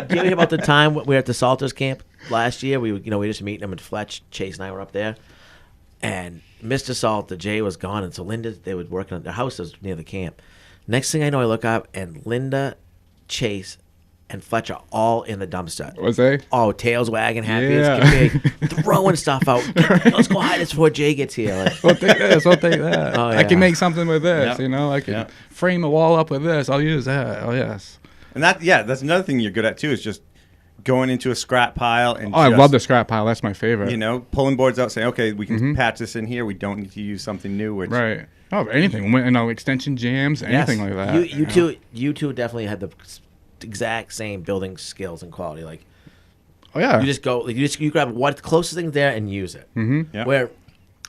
Do you hear about the time we were at the Salters camp last year? We were just meeting them in Fletch. Chase and I were up there, and Mr. Salter, Jay was gone, and so Linda, they were working on their house was near the camp. Next thing I know, I look up, and Linda, Chase, and Fletch are all in the dumpster. Was they? Oh, tails wagging, happy Yeah. as can be, throwing stuff out. Let's go hide this before Jay gets here. Like, We'll take this. We'll take that. Oh, I yeah. can make something with this. Yep. You know, I can Yep. frame a wall up with this. I'll use that. Oh, yes. And that's another thing you're good at too, is just going into a scrap pile and Oh, I just, love the scrap pile. That's my favorite. you know, pulling boards out, saying, okay, we can patch this in here. We don't need to use something new. Which, Right. Oh, anything. You know, extension jams, anything like that. you two definitely had the exact same building skills and quality. Like, Oh, yeah. you just go, like, you grab what's the closest thing there and use it. Mm-hmm. Yeah. Where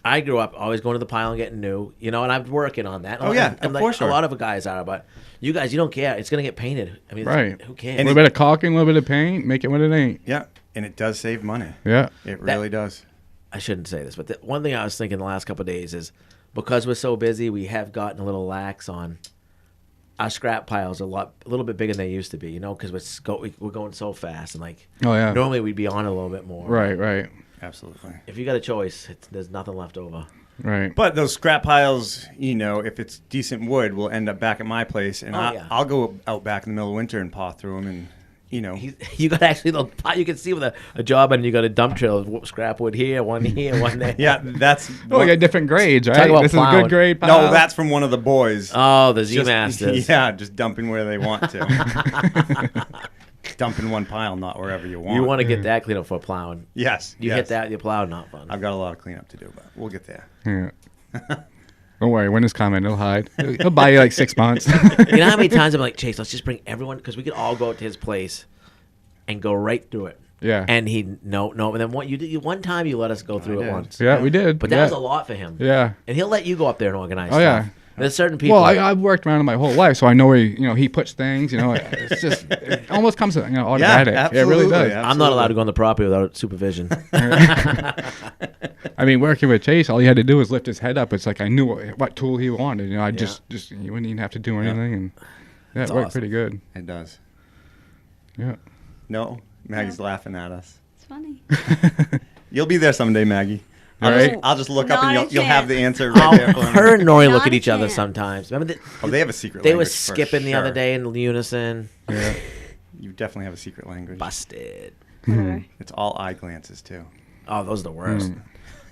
I grew up always going to the pile and getting new, you know, and I'm working on that. Oh, yeah, and of course a lot of guys are, but you guys, you don't care. It's gonna get painted. I mean, Right. who cares? A little bit of caulking, a little bit of paint, make it what it ain't. Yeah, and it does save money. Yeah. It really does. I shouldn't say this, but the one thing I was thinking the last couple of days is because we're so busy, we have gotten a little lax on our scrap piles. A little bit bigger than they used to be, you know, because we're going so fast, and like Oh, yeah. normally we'd be on a little bit more. Right, right, Absolutely. If you got a choice, there's nothing left over. right. But those scrap piles, you know, if it's decent wood, will end up back at my place, and Oh, yeah. I'll go out back in the middle of winter and paw through them, and you know, You got actually you can see with a job, and you got a dump trailer of scrap wood here, one there. yeah, that's Oh, we got different grades, right? Talk about This is a plowing. good grade pile. no, that's from one of the boys. Oh, the Z Just- Masters. Yeah, just dumping where they want to. Dumping one pile, not wherever you want. You want to get that cleaned up for plowing. Yes. You yes. hit that, your plow, not fun. I've got a lot of cleanup to do, but we'll get there. Yeah. Don't worry, winter's coming. He'll hide. He'll buy you like 6 months. You know how many times I'm like, Chase, let's just bring everyone, because we could all go out to his place and go right through it. Yeah. And no. And then one time you let us go through it did. once. Yeah, we did. But that yeah. was a lot for him. Yeah. And he'll let you go up there and organize Oh, stuff. yeah. There's certain people. Well, I've worked around him my whole life, so I know he puts things. You know, it's just it almost comes automatic. It really absolutely, does. yeah. I'm not allowed to go on the property without supervision. I mean, working with Chase, all he had to do was lift his head up. It's like I knew what tool he wanted. You know, I just you wouldn't even have to do anything, and yeah, it worked awesome. pretty good. It does. Yeah. No, Maggie's laughing at us. It's funny. You'll be there someday, Maggie. All right. I'll just look up Not and a you'll have the chance. answer right there for Her me. and Nori Not look at a each other chance. sometimes. Remember Oh, they have a secret they language. were for skipping the other sure. day in unison. Yeah. You definitely have a secret language. Busted. Whatever. It's all eye glances, too. Oh, those are the worst.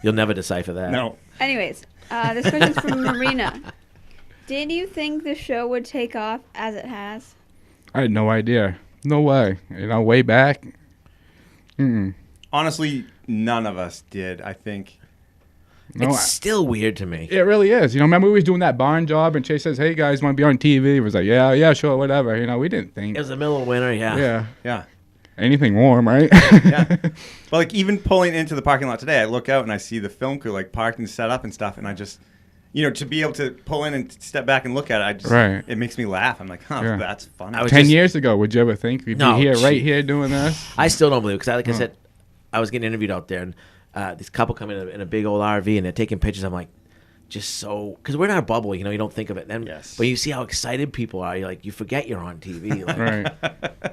You'll never decipher that. No. Anyways, this question's from Marina. Did you think the show would take off as it has? I had no idea. No way. You know, way back. Honestly, none of us did, I think. No, It's still weird to me. it really is. You know, remember we was doing that barn job, and Chase says, "Hey guys, want to be on TV?" It was like, "Yeah, sure, whatever." You know, we didn't think. It was the middle of winter, yeah. Yeah. Yeah. Anything warm, right? Yeah. But, like, even pulling into the parking lot today, I look out and I see the film crew, like, parked and set up and stuff, and I just, you know, to be able to pull in and step back and look at it, Right. it makes me laugh. I'm like, Yeah. that's funny. I was 10 just- years ago, would you ever think we'd No, be here, right gee. here, doing this? I still don't believe it because, like I said, I was getting interviewed out there, and this couple come in a big old RV, and they're taking pictures. I'm like, just so, because we're in our bubble, you know, you don't think of it. Then, Yes. but you see how excited people are. You're like, you forget you're on TV, like, Right.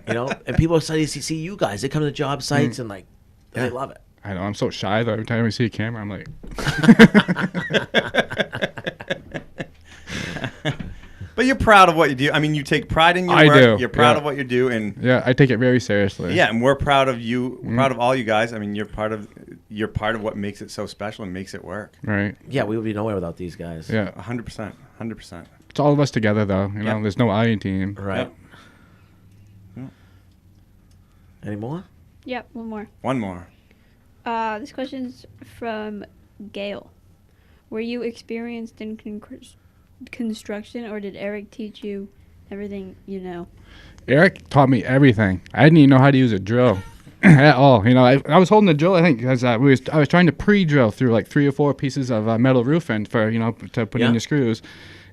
you know. And people are excited to see you guys. They come to the job sites and like, they love it. I know. I'm so shy though. Every time I see a camera, I'm like, But you're proud of what you do. I mean, you take pride in your I work. do, You're proud yeah. of what you do, and Yeah, I take it very seriously. yeah, and we're proud of you. We're proud of all you guys. I mean, you're part of what makes it so special and makes it work. Right. Yeah, we would be nowhere without these guys. Yeah. 100%. 100%. It's all of us together, though. You know, Yep. there's no I in team. Right. Yep. Any more? Yep, one more. One more. This question's from Gail. Were you experienced in construction, or did Eric teach you everything you know? Eric taught me everything. I didn't even know how to use a drill at all. You know, I was holding the drill, I think, because I was trying to pre-drill through like 3 or 4 pieces of metal roofing for, you know, to put in the screws.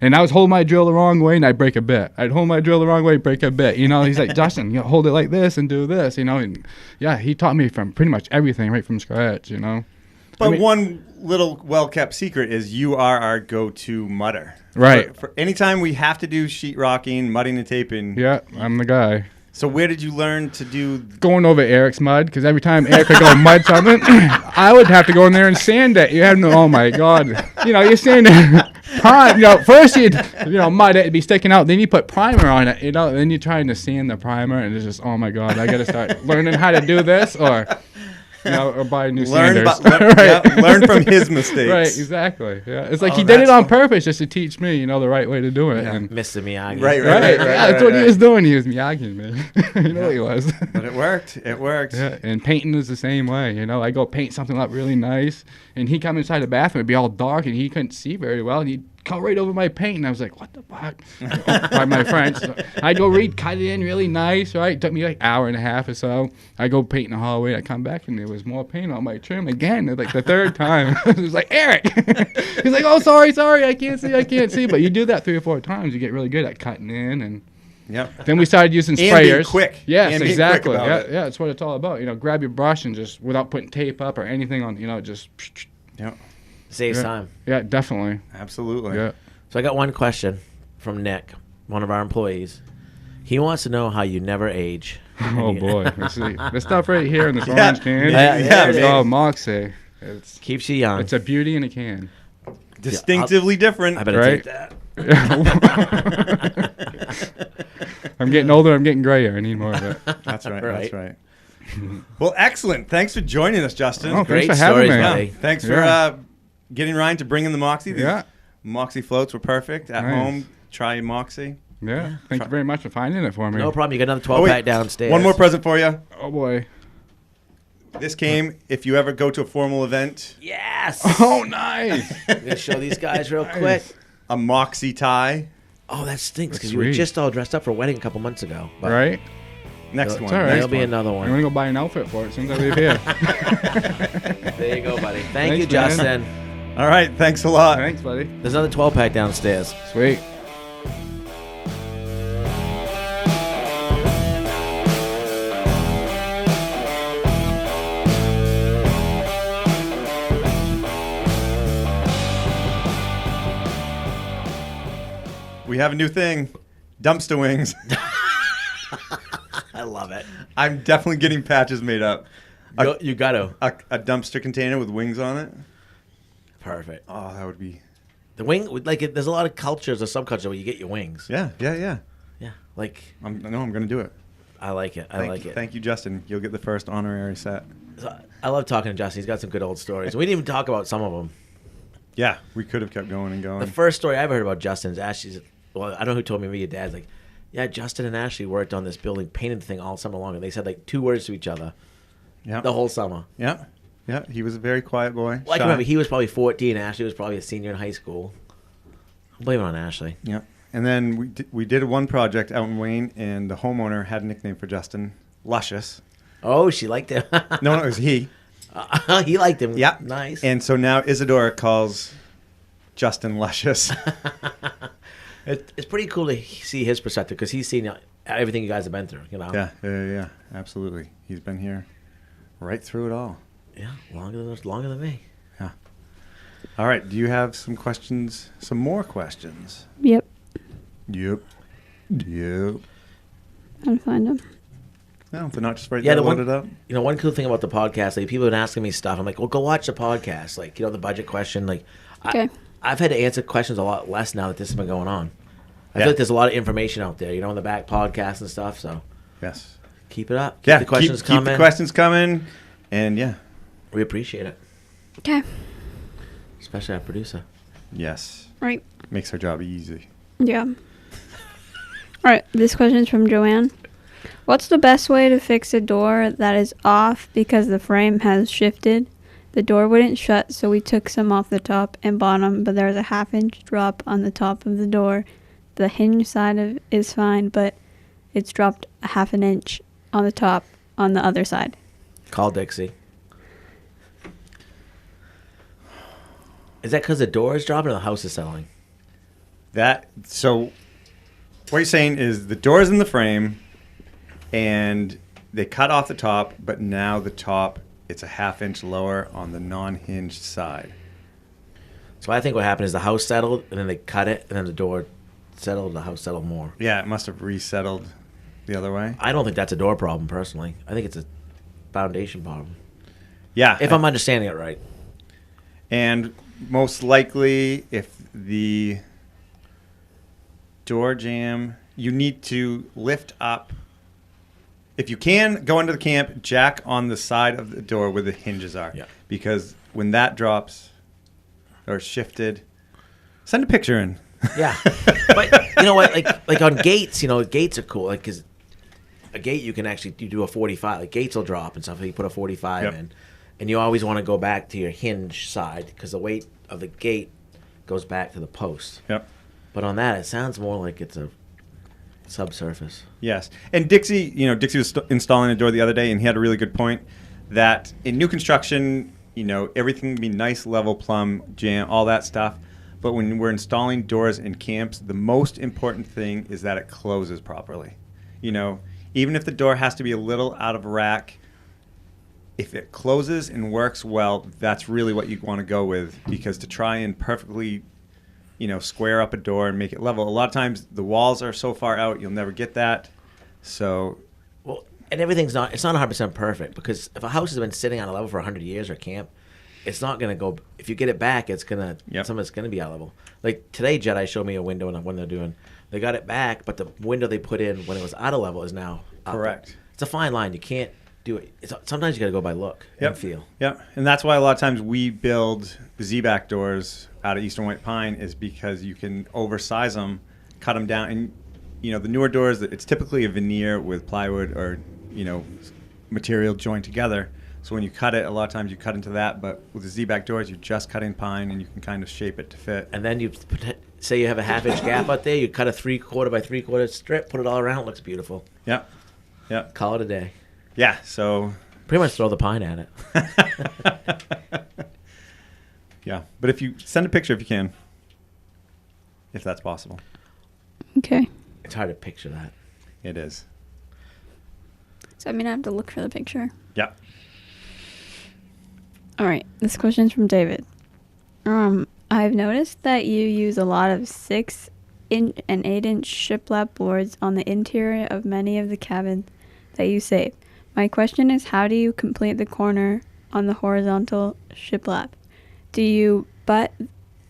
And I was holding my drill the wrong way, and I'd break a bit. I'd hold my drill the wrong way, break a bit. You know, he's like, Justin, you know, hold it like this and do this, you know. And, yeah, he taught me from pretty much everything right from scratch, you know. But one little well-kept secret is you are our go-to mudder. Right. For anytime we have to do sheetrocking, mudding and taping. Yeah, I'm the guy. So where did you learn to do... Going over Eric's mud, because every time Eric would go mud something, I would have to go in there and sand it. You have no, oh my God. You know, you're sanding prime. You know, first you'd, you know, mud, it'd be sticking out. Then you put primer on it, you know, then you're trying to sand the primer, and it's just, oh my God, I got to start learning how to do this, or... You know, or buy new sanders. Learn from his mistakes. Right, exactly. Yeah, it's like he did it on purpose just to teach me, you know, the right way to do it. Yeah. And Mr. Miyagi. Right. yeah, that's what he was doing. He was Miyagi, man. You know what he was. But it worked. It worked. Yeah, and painting is the same way. You know, I go paint something up really nice, and he'd come inside the bathroom, it'd be all dark, and he couldn't see very well, and he'd come right over my paint, and I was like, what the fuck? By my friends. So I'd go cut it in really nice, right? It took me like an hour and a half or so. I go paint in the hallway, I come back, and there was more paint on my trim again. Like the third time. It was like, Eric! He's like, oh, sorry, I can't see. But you do that 3 or 4 times, you get really good at cutting in, and Yep. then we started using sprayers. And being quick. Yes, And being exactly. quick about it. Yeah, that's what it's all about. You know, grab your brush and just, without putting tape up or anything on, you know, just... Yep. Saves time. Yeah, definitely. Absolutely. Yeah. So I got one question from Nick, one of our employees. He wants to know how you never age. Oh boy, let's see. This stuff right here in this Yeah. orange can. Yeah, it's baby. all Moxie. It's Keeps you young. a beauty in a can. Distinctively different. I better Right? take that. I'm getting older. I'm getting grayer. I need more of it. That's right. Right. That's right. Well, excellent. Thanks for joining us, Justin. Oh, Great thanks for having stories, me. buddy. Thanks Yeah. for getting Ryan to bring in the Moxie. These Yeah. Moxie floats were perfect. At Nice. home, try Moxie. Yeah. Thank you very much for finding it for me. No problem. You got another Oh, 12-pack wait. downstairs. One more present for you. Oh boy. This came if you ever go to a formal event. Yes. Oh, nice. I'm going to show these guys real Nice. quick. A Moxie tie. Oh, that stinks because That's you were sweet. just all dressed up for a wedding a couple months ago. But Right? Next It's one. all right. Next There'll be one. another I'm one. gonna go buy an outfit for it as soon as I leave here. There you go, buddy. Thank Thanks, you, Justin. man. All right. Thanks a lot. Thanks, buddy. There's another 12-pack downstairs. Sweet. We have a new thing. Dumpster wings. I love it. I'm definitely getting patches made up. You got to. A dumpster container with wings on it. Perfect. Oh, that would be. The wing, like, there's a lot of cultures or subculture where you get your wings. Yeah. Yeah. Like, I'm going to do it. I like it. I like it. Thank you, Justin. You'll get the first honorary set. So, I love talking to Justin. He's got some good old stories. We didn't even talk about some of them. Yeah, we could have kept going and The going. first story I ever heard about Justin is Ashley's. Well, I don't know who told me. Maybe your dad's like, yeah, Justin and Ashley worked on this building, painted the thing all summer long, and they said like 2 words to each other Yeah. the whole summer. Yeah. Yeah. He was a very quiet boy. Well, I Shy. can remember he was probably 14. Ashley was probably a senior in high school. I'm blaming it on Ashley. Yeah. And then we did one project out in Wayne, and the homeowner had a nickname for Justin, Luscious. Oh, she liked him. No, it was he. He liked him. Yeah. Nice. And so now Isadora calls Justin Luscious. It's pretty cool to see his perspective because he's seen everything you guys have been through. You know. Yeah. Absolutely. He's been here right through it all. Yeah. Longer than me. Yeah. All right. Do you have some questions? Some more questions? Yep. Yep. I'll find them. No, they're not just right Yeah, there the one- loaded up. You know, one cool thing about the podcast, like people have been asking me stuff. I'm like, well, go watch the podcast. Like, you know, the budget question. Like, Okay. I've had to answer questions a lot less now that this has been going on. I feel like there's a lot of information out there, you know, in the back podcasts and stuff. So Yes. keep it up. Yeah. Keep the questions keep coming. the questions coming. And yeah. We appreciate it, Okay. especially our producer. Yes. Right. Makes our job easy. Yeah. All right. This question is from Joanne. What's the best way to fix a door that is off because the frame has shifted? The door wouldn't shut, so we took some off the top and bottom, but there's a half-inch drop on the top of the door. The hinge side of is fine, but it's dropped a half an inch on the top on the other side. Call Dixie. Is that because the door is dropping or the house is settling? So what you're saying is the door's in the frame and they cut off the top, but now the top, it's a half-inch lower on the non-hinged side. So I think what happened is the house settled, and then they cut it, and then the door settled, and the house settled more. Yeah, it must have resettled the other way. I don't think that's a door problem, personally. I think it's a foundation problem. Yeah. If I'm understanding it right. And most likely, if the door jamb, you need to lift up. If you can, go into the camp, jack on the side of the door where the hinges are. Yeah. Because when that drops or shifted, send a picture in. Yeah. But you know what? Like on gates, you know, gates are cool. Like, because a gate, you can actually you do a 45. Like, gates will drop and stuff. You put a 45 Yep. in. And you always want to go back to your hinge side because the weight of the gate goes back to the post. Yep. But on that, it sounds more like it's a subsurface. Yes. And Dixie was installing a door the other day, and he had a really good point that in new construction, you know, everything can be nice, level, plumb, jam, all that stuff. But when we're installing doors in camps, the most important thing is that it closes properly. You know, even if the door has to be a little out of rack, if it closes and works well, that's really what you want to go with, because to try and perfectly, you know, square up a door and make it level, a lot of times the walls are so far out, you'll never get that. So, Well, and it's not 100% perfect, because if a house has been sitting on a level for 100 years or camp, it's not going to go, if you get it back, it's going to, Yep. some of it's going to be out of level. Like today, Jedi showed me a window when they're doing, they got it back, but the window they put in when it was out of level is now up. correct. It's a fine line. You can't do it. Sometimes you got to go by look and feel. Yep. And that's why a lot of times we build Z-back doors out of Eastern White Pine, is because you can oversize them, cut them down. And, you know, the newer doors, it's typically a veneer with plywood or, you know, material joined together. So when you cut it, a lot of times you cut into that. But with the Z-back doors, you're just cutting pine, and you can kind of shape it to fit. And then say you have a half-inch gap out there, you cut a 3/4 by 3/4 strip, put it all around, it looks beautiful. Yep. Yep. Call it a day. Yeah. So. Pretty much throw the pine at it. Yeah. But if you send a picture if you can, if that's possible. Okay. It's hard to picture that. It is. So I'm going to have to look for the picture. Yep. All right. This question's from David. I've noticed that you use a lot of 6-inch and 8-inch shiplap boards on the interior of many of the cabins that you save. My question is, how do you complete the corner on the horizontal shiplap? Do you butt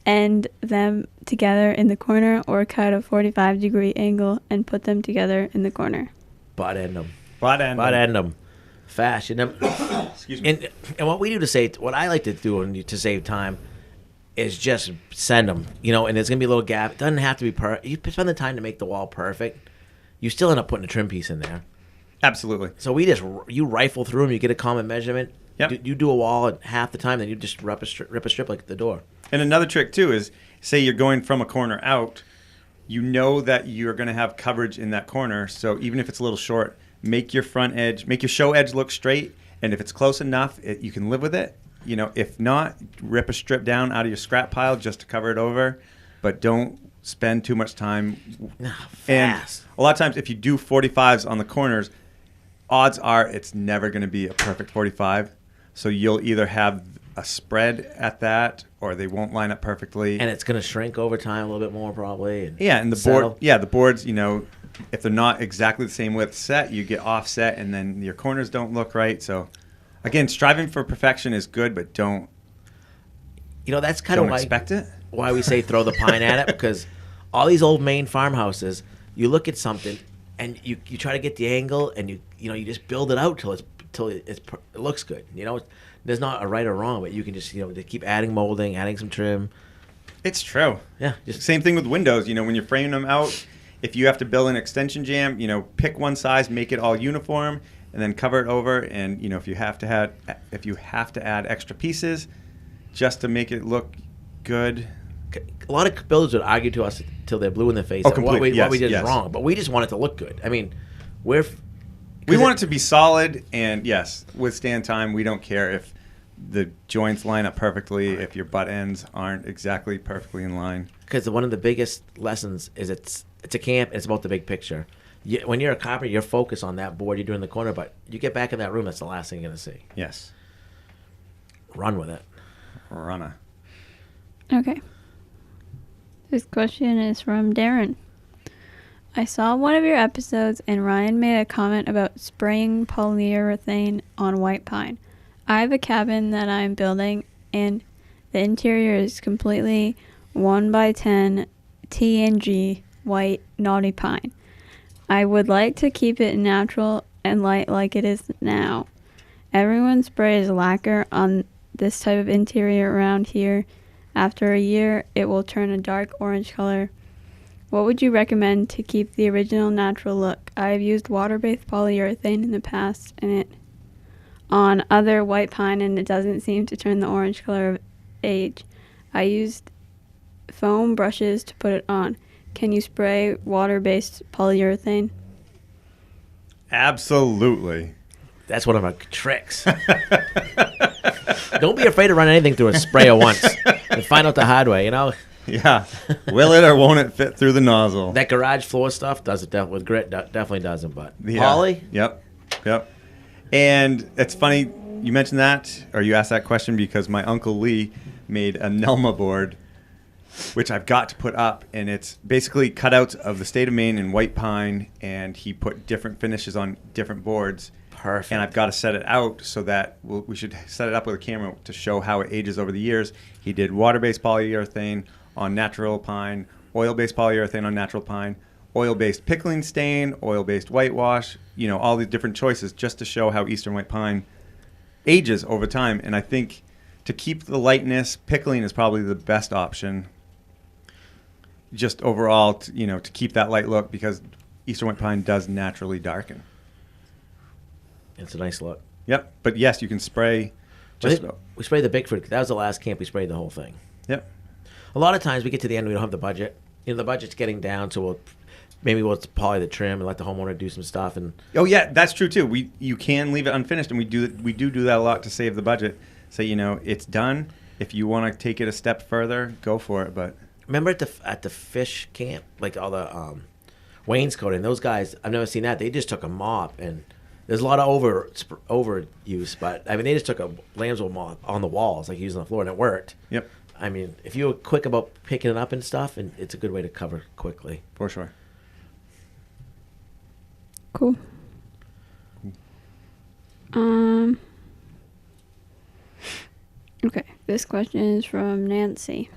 end them together in the corner, or cut a 45-degree angle and put them together in the corner? Butt end them. Butt end them. Fast. You never, Excuse me. and what we do what I like to do to save time is just send them, you know, and there's going to be a little gap. It doesn't have to be perfect. You spend the time to make the wall perfect. You still end up putting a trim piece in there. Absolutely. So you rifle through them, you get a common measurement. Yep. You do a wall at half the time, then you just rip a strip like at the door. And another trick too is, say you're going from a corner out, you know that you're going to have coverage in that corner. So even if it's a little short, make your show edge look straight. And if it's close enough, you can live with it. You know, if not, rip a strip down out of your scrap pile just to cover it over. But don't spend too much time. Fast. And a lot of times, if you do 45s on the corners, odds are it's never going to be a perfect 45. So you'll either have a spread at that, or they won't line up perfectly. And it's going to shrink over time a little bit more probably. And the boards, you know, if they're not exactly the same width set, you get offset, and then your corners don't look right. So, again, striving for perfection is good, but don't that's kind of expect it. Why we say throw the pine at it, because all these old Maine farmhouses, you look at something and you try to get the angle, and you just build it out till it looks good. There's not a right or wrong, but you can just to keep adding molding, adding some trim. It's true. Yeah, just same thing with windows. When you're framing them out, if you have to build an extension jamb, pick one size, make it all uniform, and then cover it over. And if you have to add extra pieces, just to make it look good. A lot of builders would argue to us till they're blue in the face. Oh, that completely. What we did Yes. is wrong, but we just want it to look good. I mean, we want it to be solid and yes, withstand time. We don't care if the joints line up perfectly, if your butt ends aren't exactly perfectly in line. Because one of the biggest lessons is it's a camp. It's about the big picture. When you're a carpenter, you're focused on that board you're doing in the corner, but you get back in that room, that's the last thing you're going to see. Yes. Run with it. Runner. Okay. This question is from Darren. I saw one of your episodes and Ryan made a comment about spraying polyurethane on white pine. I have a cabin that I'm building and the interior is completely 1x10 TNG white knotty pine. I would like to keep it natural and light like it is now. Everyone sprays lacquer on this type of interior around here. After a year, it will turn a dark orange color. What would you recommend to keep the original natural look? I have used water-based polyurethane in the past and it on other white pine and it doesn't seem to turn the orange color of age. I used foam brushes to put it on. Can you spray water-based polyurethane? Absolutely. That's one of our tricks. Don't be afraid to run anything through a sprayer once and find out the hard way, Yeah. Will it or won't it fit through the nozzle? That garage floor stuff does it with grit. Definitely doesn't, but Yeah. poly? Yep. And it's funny you mentioned that, or you asked that question, because my Uncle Lee made a Nelma board, which I've got to put up, and it's basically cutouts of the state of Maine in white pine, and he put different finishes on different boards. Perfect. And I've got to set it out so that we should set it up with a camera to show how it ages over the years. He did water-based polyurethane on natural pine, oil-based polyurethane on natural pine, oil-based pickling stain, oil-based whitewash, all these different choices just to show how eastern white pine ages over time. And I think to keep the lightness, pickling is probably the best option. Just overall, to keep that light look, because eastern white pine does naturally darken. It's a nice look. Yep. But yes, you can spray. We sprayed the Bickford. That was the last camp we sprayed the whole thing. Yep. A lot of times we get to the end, we don't have the budget. The budget's getting down, so we'll poly the trim and let the homeowner do some stuff. And oh yeah, that's true too. You can leave it unfinished, and we do that a lot to save the budget. Say it's done. If you want to take it a step further, go for it. But remember at the fish camp, like all the wainscoting, those guys, I've never seen that. They just took a mop, and there's a lot of overuse, but I mean they just took a lambswool mop on the walls, like using the floor, and it worked. Yep. I mean, if you're quick about picking it up and stuff, and it's a good way to cover quickly. For sure. Cool. Okay, this question is from Nancy.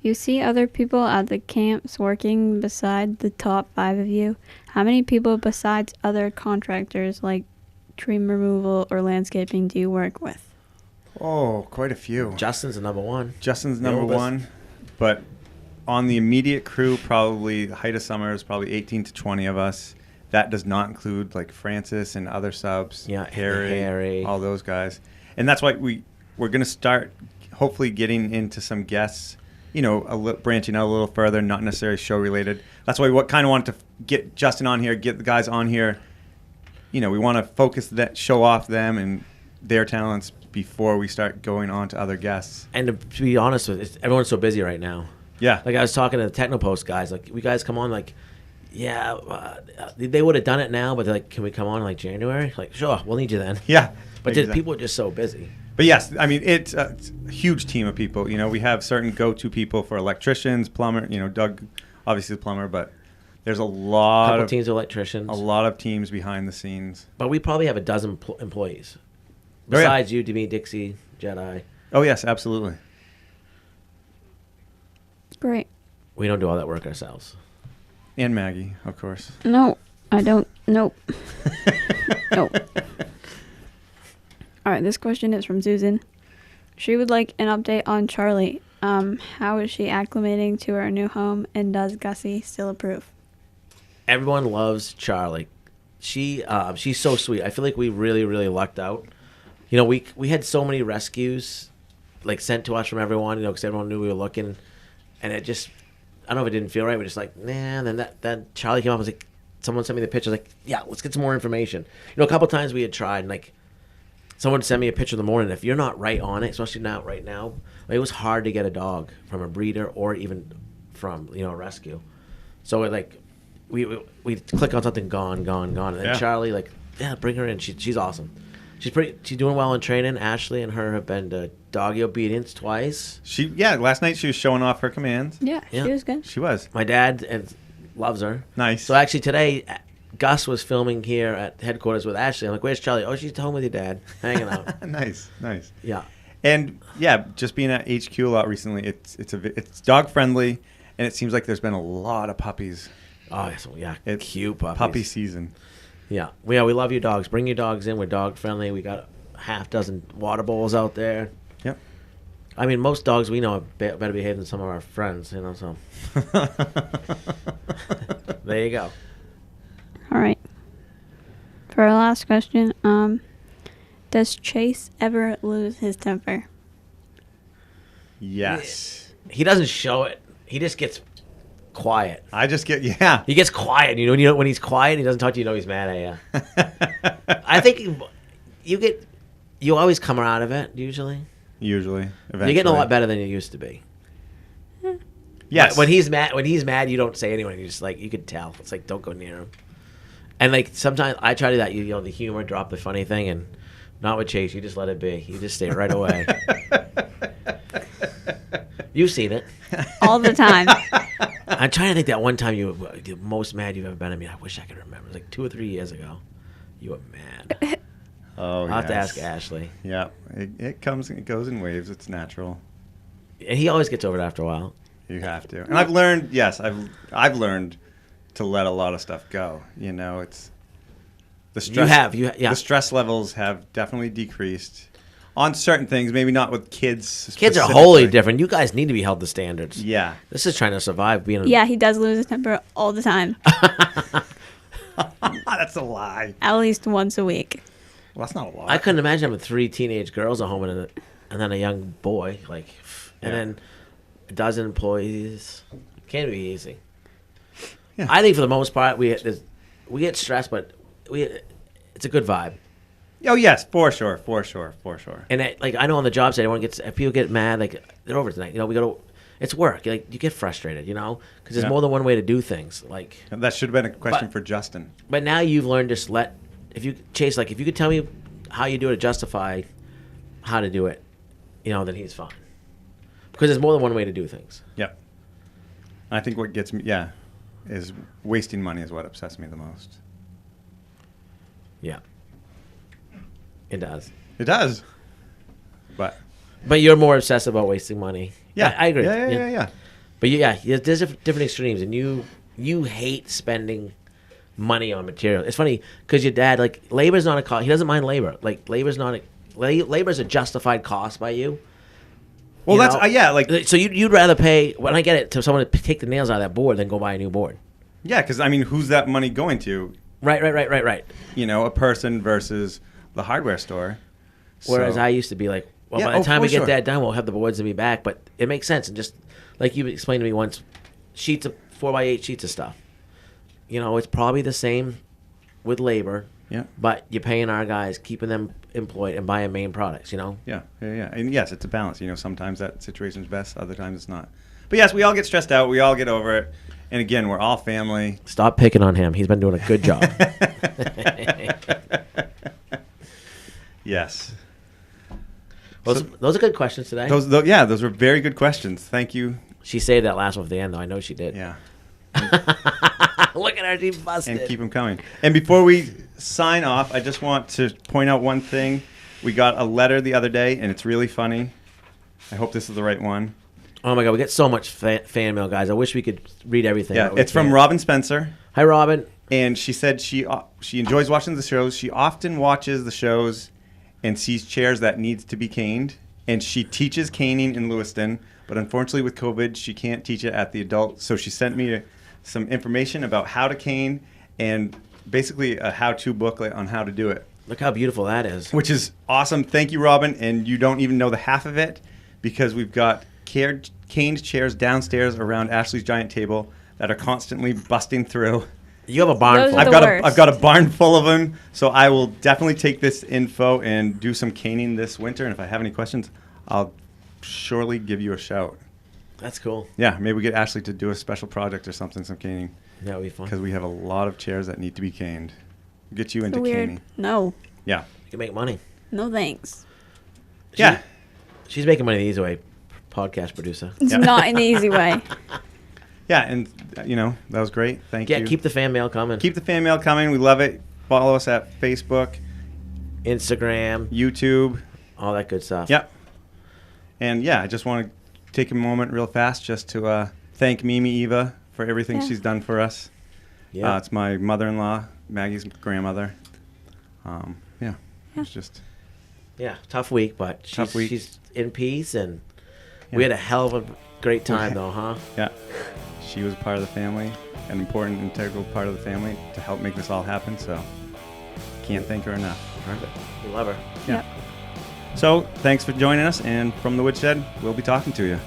You see other people at the camps working beside the top 5 of you. How many people besides other contractors like tree removal or landscaping do you work with? Oh, quite a few. Justin's the number one. Justin's number one, but on the immediate crew, probably the height of summer is probably 18 to 20 of us. That does not include like Francis and other subs. Yeah, Harry, all those guys. And that's why we're going to start hopefully getting into some guests, branching out a little further, not necessarily show related. That's why we kind of wanted to get Justin on here, get the guys on here. We want to show off them and their talents before we start going on to other guests. And to be honest with you, everyone's so busy right now. Yeah. Like I was talking to the Technopost guys, like, we guys come on, like, yeah, they would have done it now, but they're like, can we come on in like January? Like, sure, we'll need you then. Yeah. But exactly. People are just so busy. But yes, I mean, it's a huge team of people. We have certain go-to people for electricians, plumber, Doug, obviously the plumber, but there's a lot of teams of electricians. A lot of teams behind the scenes. But we probably have a dozen employees. Besides you, Demi, Dixie, Jedi. Oh, yes, absolutely. Great. We don't do all that work ourselves. And Maggie, of course. No, I don't. Nope. Nope. All right, this question is from Susan. She would like an update on Charlie. How is she acclimating to her new home, and does Gussie still approve? Everyone loves Charlie. She's so sweet. I feel like we really, really lucked out. You know, we had so many rescues, like, sent to us from everyone, you know, because everyone knew we were looking. And it just, I don't know if it didn't feel right. We're just like, nah. And then that Charlie came up and was like, someone sent me the picture, like, yeah, let's get some more information. You know, a couple of times we had tried, and, like, someone sent me a picture in the morning. If you're not right on it, especially not right now, like, it was hard to get a dog from a breeder or even from, you know, a rescue. So, it, like, we click on something, gone. And then Charlie, like, yeah, bring her in. She's awesome. She's doing well in training. Ashley and her have been to doggy obedience twice. Last night she was showing off her commands. Yeah, she was good. She was. My dad loves her. Nice. So actually today, Gus was filming here at headquarters with Ashley. I'm like, where's Charlie? Oh, she's home with your dad, hanging out. Nice. Yeah. And yeah, just being at HQ a lot recently, it's dog friendly, and it seems like there's been a lot of puppies. Oh, yeah, it's cute puppies. Puppy season. Yeah, we love your dogs. Bring your dogs in. We're dog friendly. We got a half dozen water bowls out there. Yep. I mean, most dogs we know are better behaved than some of our friends, you know, so. There you go. All right. For our last question, does Chase ever lose his temper? Yes. He doesn't show it. He just gets quiet. He gets quiet. You know, when he's quiet, he doesn't talk to you. You know he's mad at you. I think you always come out of it. Usually, eventually, you're getting a lot better than you used to be. Yes. When he's mad, you don't say anything. You just, like, you could tell. It's like, don't go near him. And, like, sometimes I try to do that. You know, the humor, drop the funny thing, and not with Chase. You just let it be. You just stay right away. You've seen it all the time. I'm trying to think that one time you were the most mad you've ever been at me. I wish I could remember. It was like 2 or 3 years ago. You were mad. Oh, I'll have to ask Ashley. Yeah, it goes in waves. It's natural. And he always gets over it after a while. You have to. And I've learned. Yes, I've learned to let a lot of stuff go. You know, it's the stress. The stress levels have definitely decreased. On certain things, maybe not with kids. Kids are wholly different. You guys need to be held to standards. Yeah. This is trying to survive being Yeah, he does lose his temper all the time. That's a lie. At least once a week. Well, that's not a lie. I couldn't imagine having 3 teenage girls at home and then a young boy. And then a dozen employees. It can't be easy. Yeah. I think for the most part, we get stressed, but it's a good vibe. Oh yes, for sure. And I know on the job site, if people get mad, like, they're over tonight. You know, it's work. You get frustrated, you know, because there's more than one way to do things. Like, that should have been a question for Justin. But now you've learned to if you could tell me how you do it to justify how to do it, you know, then he's fine. Because there's more than one way to do things. Yep. I think what gets me, is wasting money is what upsets me the most. Yeah. It does. But you're more obsessed about wasting money. Yeah. I agree. Yeah. But there's different extremes, and you hate spending money on material. It's funny because your dad, like, labor's not a cost. He doesn't mind labor. Like, labor's a justified cost by you. Well, that's so you'd rather pay, when I get it, to someone to take the nails out of that board than go buy a new board. Yeah, because I mean, who's that money going to? Right. You know, a person versus the hardware store. Whereas I used to be like, well, by the time we get that done, we'll have the boards to be back. But it makes sense. And just like you explained to me once, 4x8 sheets of stuff. You know, it's probably the same with labor. Yeah. But you're paying our guys, keeping them employed, and buying main products, you know? Yeah. And yes, it's a balance. You know, sometimes that situation's best, other times it's not. But yes, we all get stressed out. We all get over it. And again, we're all family. Stop picking on him. He's been doing a good job. Yes. Those are good questions today. Those were very good questions. Thank you. She saved that last one for the end, though. I know she did. Yeah. Look at her. She busted. And keep them coming. And before we sign off, I just want to point out one thing. We got a letter the other day, and it's really funny. I hope this is the right one. Oh my God, we get so much fan mail, guys. I wish we could read everything. Yeah, but we it's from can't. Robin Spencer. Hi, Robin. And she said she enjoys watching the shows. She often watches the shows and sees chairs that needs to be caned. And she teaches caning in Lewiston, but unfortunately with COVID, she can't teach it at the adult. So she sent me some information about how to cane and basically a how-to booklet on how to do it. Look how beautiful that is. Which is awesome. Thank you, Robin. And you don't even know the half of it because we've got caned chairs downstairs around Ashley's giant table that are constantly busting through. You have a barn Those full. are I've got a barn full of them, so I will definitely take this info and do some caning this winter. And if I have any questions, I'll surely give you a shout. That's cool. Yeah, maybe we get Ashley to do a special project or something, some caning, That would be fun. because we have a lot of chairs that need to be caned. Get you into Weird. caning. No. Yeah. You can make money. No thanks. Yeah. She's making money the easy way. Podcast producer. It's not an easy way. Yeah, and that was great. Thank you. Keep the fan mail coming. Keep the fan mail coming. We love it. Follow us at Facebook, Instagram, YouTube. all that good stuff. Yep. And yeah, I just want to take a moment real fast just to thank Mimi Eva for everything she's done for us. Yeah. It's my mother-in-law, Maggie's grandmother. It's just Yeah, tough week, but Tough week. she's in peace, and we had a hell of a great time, though, huh? yeah. She was part of the family, an important, integral part of the family to help make this all happen. So can't thank her enough. Perfect. We love her. Yeah. So thanks for joining us, and from the Woodshed, we'll be talking to you.